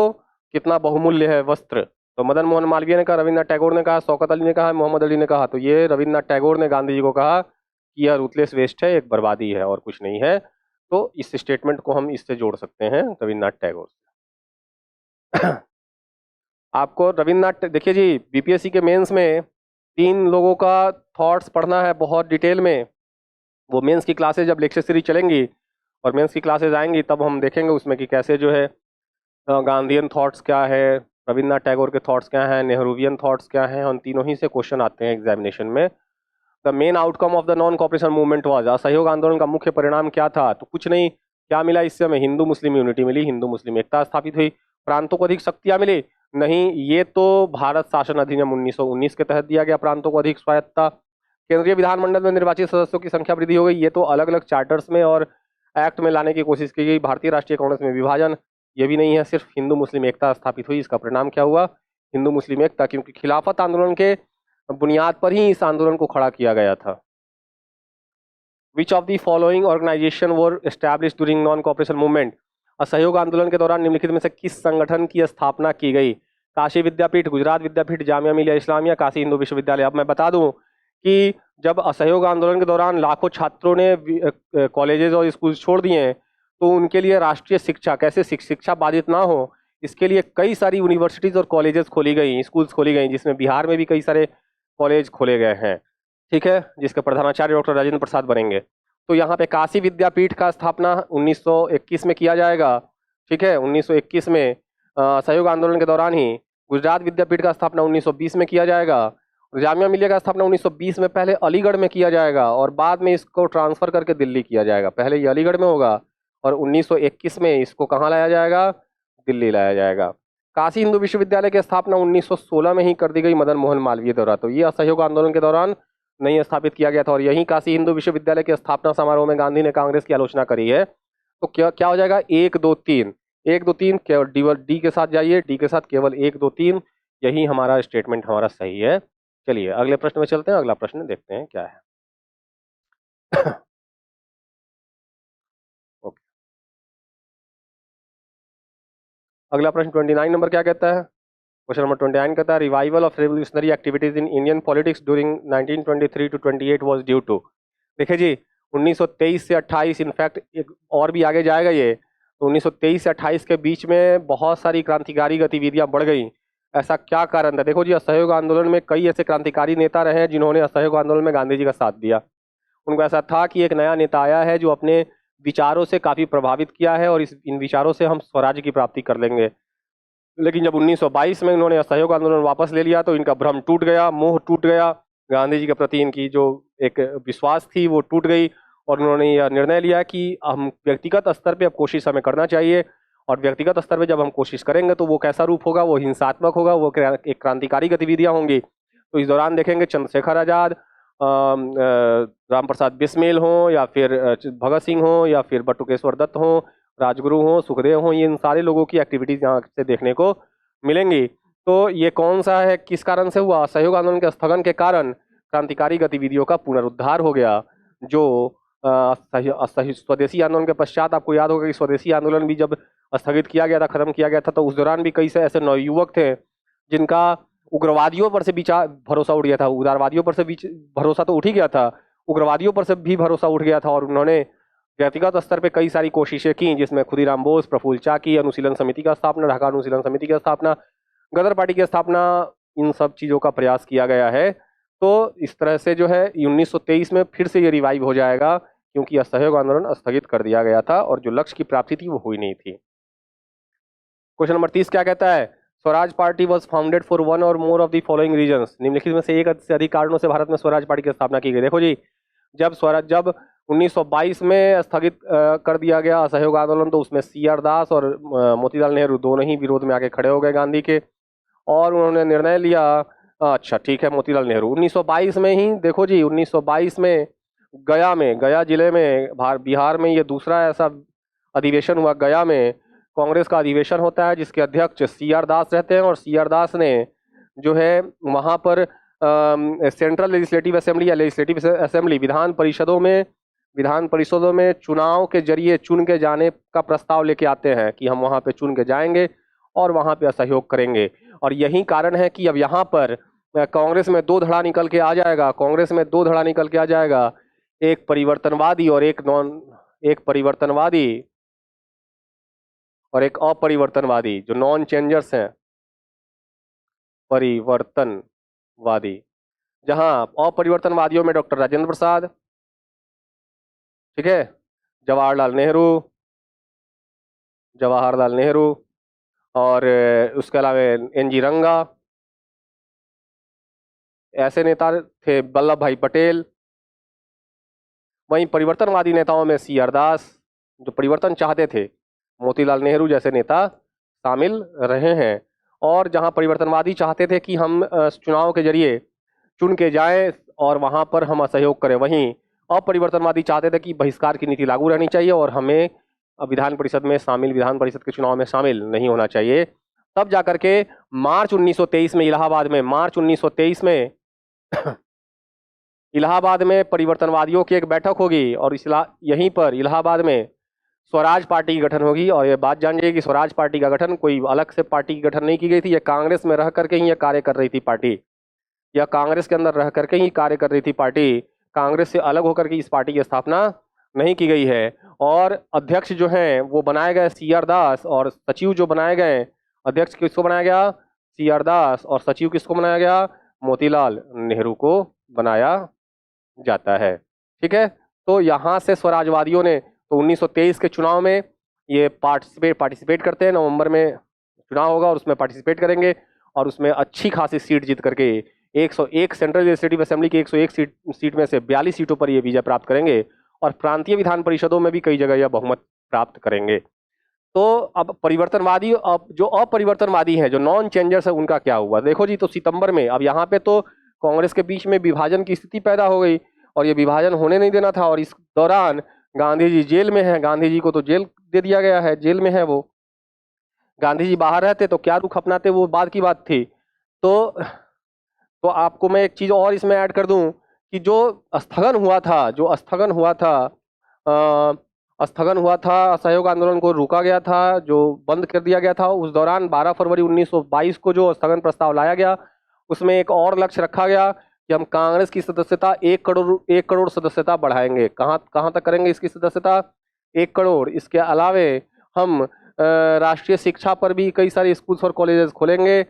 कितना बहुमूल्य है वस्त्र? तो मदन मोहन मालवीय ने कहा, रविन्द्रनाथ टैगोर ने कहा, शौकत अली ने कहा, मोहम्मद अली ने कहा। तो ये रविन्द्रनाथ टैगोर ने गांधी जी को कहा कि यह रूथलेस वेस्ट है, एक बर्बादी है और कुछ नहीं है। तो इस स्टेटमेंट को हम इससे जोड़ सकते हैं, रविन्द्रनाथ टैगोर से। आपको रविन्द्रनाथ, देखिए जी, बीपीएससी के मेंस में 3 लोगों का थॉट्स पढ़ना है बहुत डिटेल में। वो मेंस की क्लासेज जब लेक्चर सीरीज चलेंगी और मेंस की क्लासेज आएंगी तब हम देखेंगे उसमें कि कैसे जो है गांधीयन थॉट्स क्या है, रविन्द्रनाथ टैगोर के थॉट्स क्या हैं, नेहरूवियन थॉट्स क्या हैं, उन तीनों ही से क्वेश्चन आते हैं एग्जामिनेशन में। The main outcome of the non cooperation movement was, असहयोग आंदोलन का मुख्य परिणाम क्या था? तो कुछ नहीं, क्या मिला इससे हमें? हिंदू मुस्लिम यूनिटी मिली, हिंदू मुस्लिम एकता स्थापित हुई। प्रांतों को अधिक शक्तियां मिली? नहीं, ये तो भारत शासन अधिनियम 1919 के तहत दिया गया प्रांतों को अधिक स्वायत्ता। केंद्रीय विधानमंडल में निर्वाचित सदस्यों की संख्या वृद्धि हो गई, ये तो अलग अलग चार्टर्स में और एक्ट में लाने की कोशिश की गई। भारतीय राष्ट्रीय कांग्रेस में विभाजन, ये भी नहीं है, सिर्फ हिंदू मुस्लिम एकता स्थापित हुई। इसका परिणाम क्या हुआ? हिंदू मुस्लिम एकता, क्योंकि खिलाफत आंदोलन के बुनियाद पर ही इस आंदोलन को खड़ा किया गया था। Which of the following organisation were established during non cooperation movement? असहयोग आंदोलन के दौरान निम्नलिखित में से किस संगठन की स्थापना की गई? काशी विद्यापीठ, गुजरात विद्यापीठ, जामिया मिलिया इस्लामिया, काशी हिंदू विश्वविद्यालय। अब मैं बता दूं कि जब असहयोग आंदोलन के दौरान लाखों छात्रों ने कॉलेजेस और स्कूल छोड़ दिए हैं, तो उनके लिए राष्ट्रीय शिक्षा, कैसे शिक्षा बाधित ना हो, इसके लिए कई सारी यूनिवर्सिटीज और कॉलेजेस खोली गई, स्कूल्स खोली गई, जिसमें बिहार में भी कई सारे कॉलेज खोले गए हैं, ठीक है, जिसके प्रधानाचार्य डॉक्टर राजेंद्र प्रसाद बनेंगे। तो यहाँ पे काशी विद्यापीठ का स्थापना 1921 में किया जाएगा, ठीक है, 1921 में असहयोग आंदोलन के दौरान ही। गुजरात विद्यापीठ का स्थापना 1920 में किया जाएगा। जामिया मिलिया का स्थापना 1920 में पहले अलीगढ़ में किया जाएगा और बाद में इसको ट्रांसफर करके दिल्ली किया जाएगा। पहले ये अलीगढ़ में होगा और 1921 में इसको कहाँ लाया जाएगा? दिल्ली लाया जाएगा। काशी हिंदू विश्वविद्यालय की स्थापना 1916 में ही कर दी गई मदन मोहन मालवीय द्वारा। तो ये असहयोग आंदोलन के दौरान नहीं स्थापित किया गया था और यही काशी हिंदू विश्वविद्यालय के स्थापना समारोह में गांधी ने कांग्रेस की आलोचना करी है। तो क्या क्या हो जाएगा? 1 2 3, 1 2 3, केवल डी के साथ जाइए, डी के साथ केवल 1 2 3, यही हमारा स्टेटमेंट हमारा सही है। चलिए अगले प्रश्न में चलते हैं, अगला प्रश्न देखते हैं क्या है। ओके, अगला प्रश्न 29 नंबर क्या कहता है? क्वेश्चन नंबर 29 कहता है revival of revolutionary activities in Indian politics during 1923 to 28 was due to. देखिए जी, 1923 से 28, इनफैक्ट एक और भी आगे जाएगा ये, तो 1923 से 28 के बीच में बहुत सारी क्रांतिकारी गतिविधियां बढ़ गई। ऐसा क्या कारण था? देखो जी, असहयोग आंदोलन में कई ऐसे क्रांतिकारी नेता रहे हैं जिन्होंने असहयोग आंदोलन में गांधी जी का साथ दिया। उनको ऐसा था कि एक नया नेता आया है जो अपने विचारों से काफी प्रभावित किया है और इन विचारों से हम स्वराज्य की प्राप्ति कर लेंगे। लेकिन जब 1922 में इन्होंने असहयोग आंदोलन वापस ले लिया तो इनका भ्रम टूट गया, मोह टूट गया, गांधी जी के प्रति इनकी जो एक विश्वास थी वो टूट गई और उन्होंने यह निर्णय लिया कि हम व्यक्तिगत स्तर पे अब कोशिश हमें करना चाहिए और व्यक्तिगत स्तर पे जब हम कोशिश करेंगे तो वो कैसा रूप होगा? वो हिंसात्मक होगा, वो एक क्रांतिकारी गतिविधियां होंगी। तो इस दौरान देखेंगे चंद्रशेखर आजाद, राम प्रसाद बिस्मिल हो या फिर भगत सिंह हो या फिर बटुकेश्वर दत्त हो, राजगुरु हो, सुखदेव हो, ये इन सारे लोगों की एक्टिविटीज यहाँ से देखने को मिलेंगी। तो ये कौन सा है, किस कारण से हुआ? असहयोग आंदोलन के स्थगन के कारण क्रांतिकारी गतिविधियों का पुनरुद्धार हो गया। जो स्वदेशी आंदोलन के पश्चात आपको याद होगा कि स्वदेशी आंदोलन भी जब स्थगित किया गया था, खत्म किया गया था, तो उस दौरान भी कई से ऐसे नवयुवक थे जिनका उग्रवादियों पर से भरोसा उठ गया था। उदारवादियों पर से भरोसा तो उठ ही गया था, उग्रवादियों पर से भी भरोसा उठ गया था और उन्होंने व्यक्तिगत स्तर पे कई सारी कोशिशें की, जिसमें खुदीराम बोस, प्रफुल्ल चाकी, अनुशीलन समिति का स्थापना, ढाका अनुशीलन समिति का स्थापना, गदर पार्टी की स्थापना, इन सब चीजों का प्रयास किया गया है। तो इस तरह से जो है 1923 में फिर से ये रिवाइव हो जाएगा क्योंकि असहयोग आंदोलन स्थगित कर दिया गया था और जो लक्ष्य की प्राप्ति थी वो हुई नहीं थी। क्वेश्चन नंबर 30 क्या कहता है? Swaraj party was founded for one or more of the following reasons. निम्नलिखित में से एक से अधिक कारणों से भारत में स्वराज पार्टी की स्थापना की गई। देखो जी, जब 1922 में स्थगित कर दिया गया असहयोग आंदोलन तो उसमें CR दास और मोतीलाल नेहरू दोनों ही विरोध में आके खड़े हो गए गांधी के और उन्होंने निर्णय लिया। अच्छा ठीक है, मोतीलाल नेहरू 1922 में ही, देखो जी 1922 में गया जिले में बिहार में ये दूसरा ऐसा अधिवेशन हुआ। गया में कांग्रेस का अधिवेशन होता है जिसके अध्यक्ष CR दास रहते हैं और CR दास ने जो है वहां पर सेंट्रल लेजिस्लेटिव असेंबली या लेजिस्लेटिव असेंबली विधान परिषदों में चुनाव के जरिए चुन के जाने का प्रस्ताव लेके आते हैं कि हम वहां पे चुन के जाएंगे और वहां पे असहयोग करेंगे। और यही कारण है कि अब यहाँ पर कांग्रेस में दो धड़ा निकल के आ जाएगा, कांग्रेस में दो धड़ा निकल के आ जाएगा, एक परिवर्तनवादी और एक परिवर्तनवादी और एक अपरिवर्तनवादी, जो नॉन चेंजर्स हैं, परिवर्तनवादी। जहां अपरिवर्तनवादियों में डॉक्टर राजेंद्र प्रसाद, ठीक है, जवाहरलाल नेहरू और उसके अलावा NG रंगा, ऐसे नेता थे, वल्लभ भाई पटेल। वहीं परिवर्तनवादी नेताओं में CR दास, जो परिवर्तन चाहते थे, मोतीलाल नेहरू जैसे नेता शामिल रहे हैं। और जहां परिवर्तनवादी चाहते थे कि हम चुनाव के जरिए चुन के जाएं और वहां पर हम असहयोग करें, वहीं अपरिवर्तनवादी चाहते थे कि बहिष्कार की नीति लागू रहनी चाहिए और हमें विधान परिषद के चुनाव में शामिल नहीं होना चाहिए। तब जाकर के मार्च 1923 में इलाहाबाद में परिवर्तनवादियों की एक बैठक होगी और यहीं पर इलाहाबाद में स्वराज पार्टी की गठन होगी। और ये बात जान जाइए कि स्वराज पार्टी का गठन कोई अलग से पार्टी की गठन नहीं की गई थी, यह कांग्रेस में रह करके ही यह कार्य कर रही थी पार्टी, या कांग्रेस के अंदर रह करके ही कार्य कर रही थी पार्टी। कांग्रेस से अलग होकर के इस पार्टी की स्थापना नहीं की गई है। और अध्यक्ष जो हैं वो बनाए गए CR दास और सचिव जो बनाए गए, अध्यक्ष किसको बनाया गया? CR दास, और सचिव किसको बनाया गया? मोतीलाल नेहरू को बनाया जाता है। ठीक है, तो यहाँ से स्वराजवादियों ने तो 1923 के चुनाव में ये पार्टिसिपेट करते हैं। नवंबर में चुनाव होगा और उसमें पार्टिसिपेट करेंगे और उसमें अच्छी खासी सीट जीत करके 101 सेंट्रल लेजिस्लेटिव असेंबली की 101 सीट में से 42 सीटों पर ये विजय प्राप्त करेंगे और प्रांतीय विधान परिषदों में भी कई जगह यह बहुमत प्राप्त करेंगे। तो अब जो अपरिवर्तनवादी हैं, जो नॉन चेंजर्स है, उनका क्या हुआ? देखो जी, तो सितंबर में अब यहाँ पे तो कांग्रेस के बीच में विभाजन की स्थिति पैदा हो गई और ये विभाजन होने नहीं देना था। और इस दौरान गांधी जी जेल में हैं, गांधी जी को तो जेल दे दिया गया है, जेल में है वो। गांधी जी बाहर रहते तो क्या रुख अपनाते, वो बात की बात थी। तो तो आपको मैं एक चीज और इसमें ऐड कर दूं कि जो स्थगन हुआ था, स्थगन हुआ था, असहयोग आंदोलन को रोका गया था, जो बंद कर दिया गया था, उस दौरान 12 फरवरी 1922 को जो स्थगन प्रस्ताव लाया गया, उसमें एक और लक्ष्य रखा गया कि हम कांग्रेस की सदस्यता 1 करोड़ सदस्यता बढ़ाएंगे। कहाँ कहाँ तक करेंगे इसकी सदस्यता? 1 करोड़। इसके अलावे हम राष्ट्रीय शिक्षा पर भी कई सारे स्कूल्स और कॉलेजेस खोलेंगे,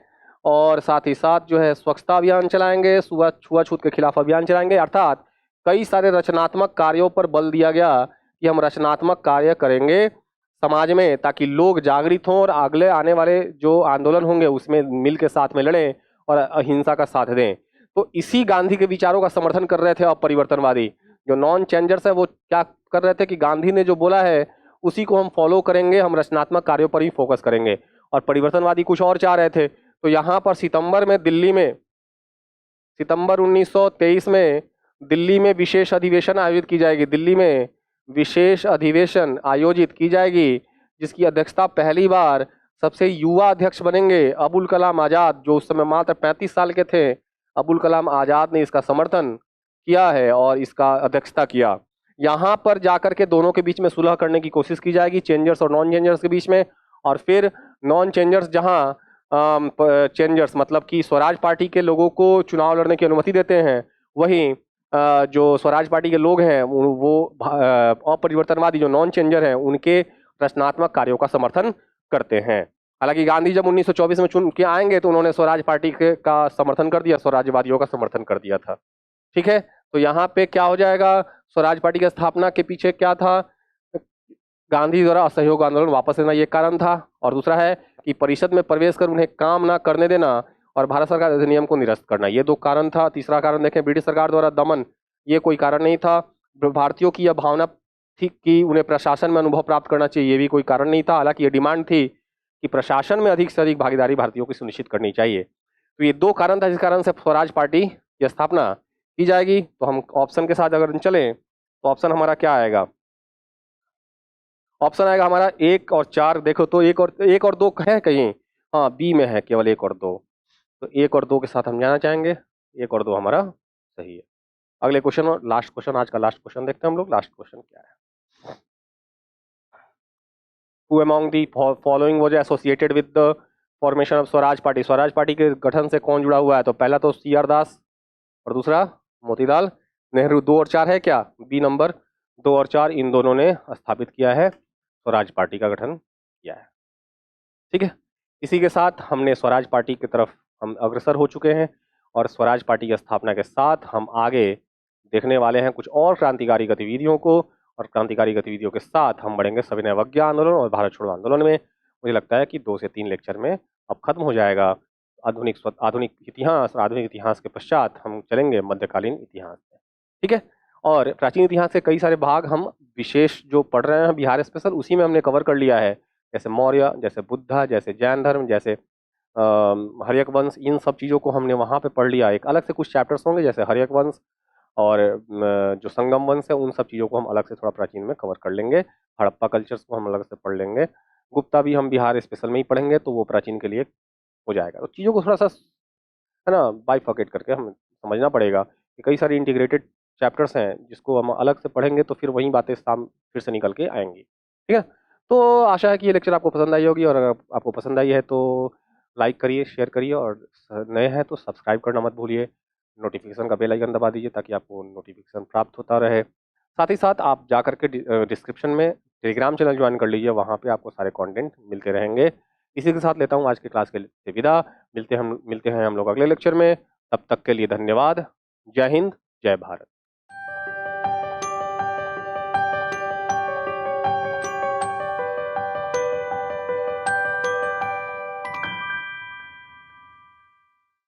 और साथ ही साथ जो है स्वच्छता अभियान चलाएंगे, छुआछूत के खिलाफ अभियान चलाएंगे। अर्थात कई सारे रचनात्मक कार्यों पर बल दिया गया कि हम रचनात्मक कार्य करेंगे समाज में, ताकि लोग जागृत हों और अगले आने वाले जो आंदोलन होंगे उसमें मिल के साथ में लड़ें और अहिंसा का साथ दें। तो इसी गांधी के विचारों का समर्थन कर रहे थे अपरिवर्तनवादी। जो नॉन चेंजर्स है वो क्या कर रहे थे कि गांधी ने जो बोला है उसी को हम फॉलो करेंगे, हम रचनात्मक कार्यों पर ही फोकस करेंगे। और परिवर्तनवादी कुछ और चाह रहे थे। तो यहाँ पर सितंबर 1923 में दिल्ली में विशेष अधिवेशन आयोजित की जाएगी। दिल्ली में विशेष अधिवेशन आयोजित की जाएगी, जिसकी अध्यक्षता पहली बार सबसे युवा अध्यक्ष बनेंगे अबुल कलाम आजाद, जो उस समय मात्र 35 साल के थे। अबुल कलाम आजाद ने इसका समर्थन किया है और इसका अध्यक्षता किया। यहाँ पर जाकर के दोनों के बीच में सुलह करने की कोशिश की जाएगी, चेंजर्स और नॉन चेंजर्स के बीच में। और फिर नॉन चेंजर्स जहाँ चेंजर्स मतलब कि स्वराज पार्टी के लोगों को चुनाव लड़ने की अनुमति देते हैं, वहीं जो स्वराज पार्टी के लोग हैं वो अपरिवर्तनवादी जो नॉन चेंजर हैं उनके रचनात्मक कार्यों का समर्थन करते हैं। हालांकि गांधी जब 1924 में चुन के आएंगे तो उन्होंने स्वराज पार्टी का समर्थन कर दिया, स्वराजवादियों का समर्थन कर दिया था। ठीक है, तो यहाँ पे क्या हो जाएगा, स्वराज पार्टी की स्थापना के पीछे क्या था, गांधी द्वारा असहयोग आंदोलन वापस लेना ये कारण था, और दूसरा है कि परिषद में प्रवेश कर उन्हें काम ना करने देना और भारत सरकार अधिनियम को निरस्त करना, ये 2 कारण था। तीसरा कारण देखें, ब्रिटिश सरकार द्वारा दमन, ये कोई कारण नहीं था। भारतीयों की यह भावना थी कि उन्हें प्रशासन में अनुभव प्राप्त करना चाहिए, ये भी कोई कारण नहीं था। हालांकि ये डिमांड थी कि प्रशासन में अधिक से अधिक भागीदारी भारतीयों की सुनिश्चित करनी चाहिए। तो ये 2 कारण था जिस कारण से स्वराज पार्टी की स्थापना की जाएगी। तो हम ऑप्शन के साथ अगर चलें तो ऑप्शन हमारा क्या आएगा? ऑप्शन आएगा हमारा 1 और 4। देखो तो 1 और 2 है कहीं? हाँ, बी में है केवल 1 और 2। तो 1 और 2 के साथ हम जाना चाहेंगे। 1 और 2 हमारा सही है। अगले क्वेश्चन और लास्ट क्वेश्चन, आज का लास्ट क्वेश्चन देखते हैं हम लोग। लास्ट क्वेश्चन क्या है? Who among the following was associated with the formation of Swaraj party? Swaraj party के गठन से कौन जुड़ा हुआ है? तो पहला तो CR दास और दूसरा मोतीलाल नेहरू। 2 और 4 है क्या? बी नंबर 2 और 4 इन दोनों ने स्थापित किया है, स्वराज पार्टी का गठन किया है। ठीक है, इसी के साथ हमने स्वराज पार्टी की तरफ हम अग्रसर हो चुके हैं, और स्वराज पार्टी की स्थापना के साथ हम आगे देखने वाले हैं कुछ और क्रांतिकारी गतिविधियों को, और क्रांतिकारी गतिविधियों के साथ हम बढ़ेंगे सविनय अवज्ञा आंदोलन और भारत छोड़ो आंदोलन में। मुझे लगता है कि 2 से 3 लेक्चर में अब खत्म हो जाएगा आधुनिक इतिहास के पश्चात हम चलेंगे मध्यकालीन इतिहास में। ठीक है, और प्राचीन इतिहास के कई सारे भाग हम विशेष जो पढ़ रहे हैं बिहार स्पेशल, उसी में हमने कवर कर लिया है, जैसे मौर्य, जैसे बुद्धा, जैसे जैन धर्म, जैसे हर्यक वंश, इन सब चीज़ों को हमने वहाँ पे पढ़ लिया। एक अलग से कुछ चैप्टर्स होंगे जैसे हर्यक वंश और जो संगम वंश है, उन सब चीज़ों को हम अलग से थोड़ा प्राचीन में कवर कर लेंगे। हड़प्पा कल्चर्स को हम अलग से पढ़ लेंगे। गुप्ता भी हम बिहार स्पेशल में ही पढ़ेंगे, तो वो प्राचीन के लिए हो जाएगा। तो चीज़ों को थोड़ा सा है ना बाइफर्केट करके हमें समझना पड़ेगा कि कई सारी इंटीग्रेटेड चैप्टर्स हैं जिसको हम अलग से पढ़ेंगे तो फिर वही बातें फिर से निकल के आएंगी। ठीक है, तो आशा है कि ये लेक्चर आपको पसंद आई होगी, और अगर आपको पसंद आई है तो लाइक करिए, शेयर करिए, और नए हैं तो सब्सक्राइब करना मत भूलिए। नोटिफिकेशन का बेल आइकन दबा दीजिए ताकि आपको नोटिफिकेशन प्राप्त होता रहे। साथ ही साथ आप जा करके डिस्क्रिप्शन में टेलीग्राम चैनल ज्वाइन कर लीजिए, वहाँ पे आपको सारे कंटेंट मिलते रहेंगे। इसी के साथ लेता हूँ आज की क्लास के लिए विदा। मिलते हैं हम लोग अगले लेक्चर में। तब तक के लिए धन्यवाद। जय हिंद, जय भारत।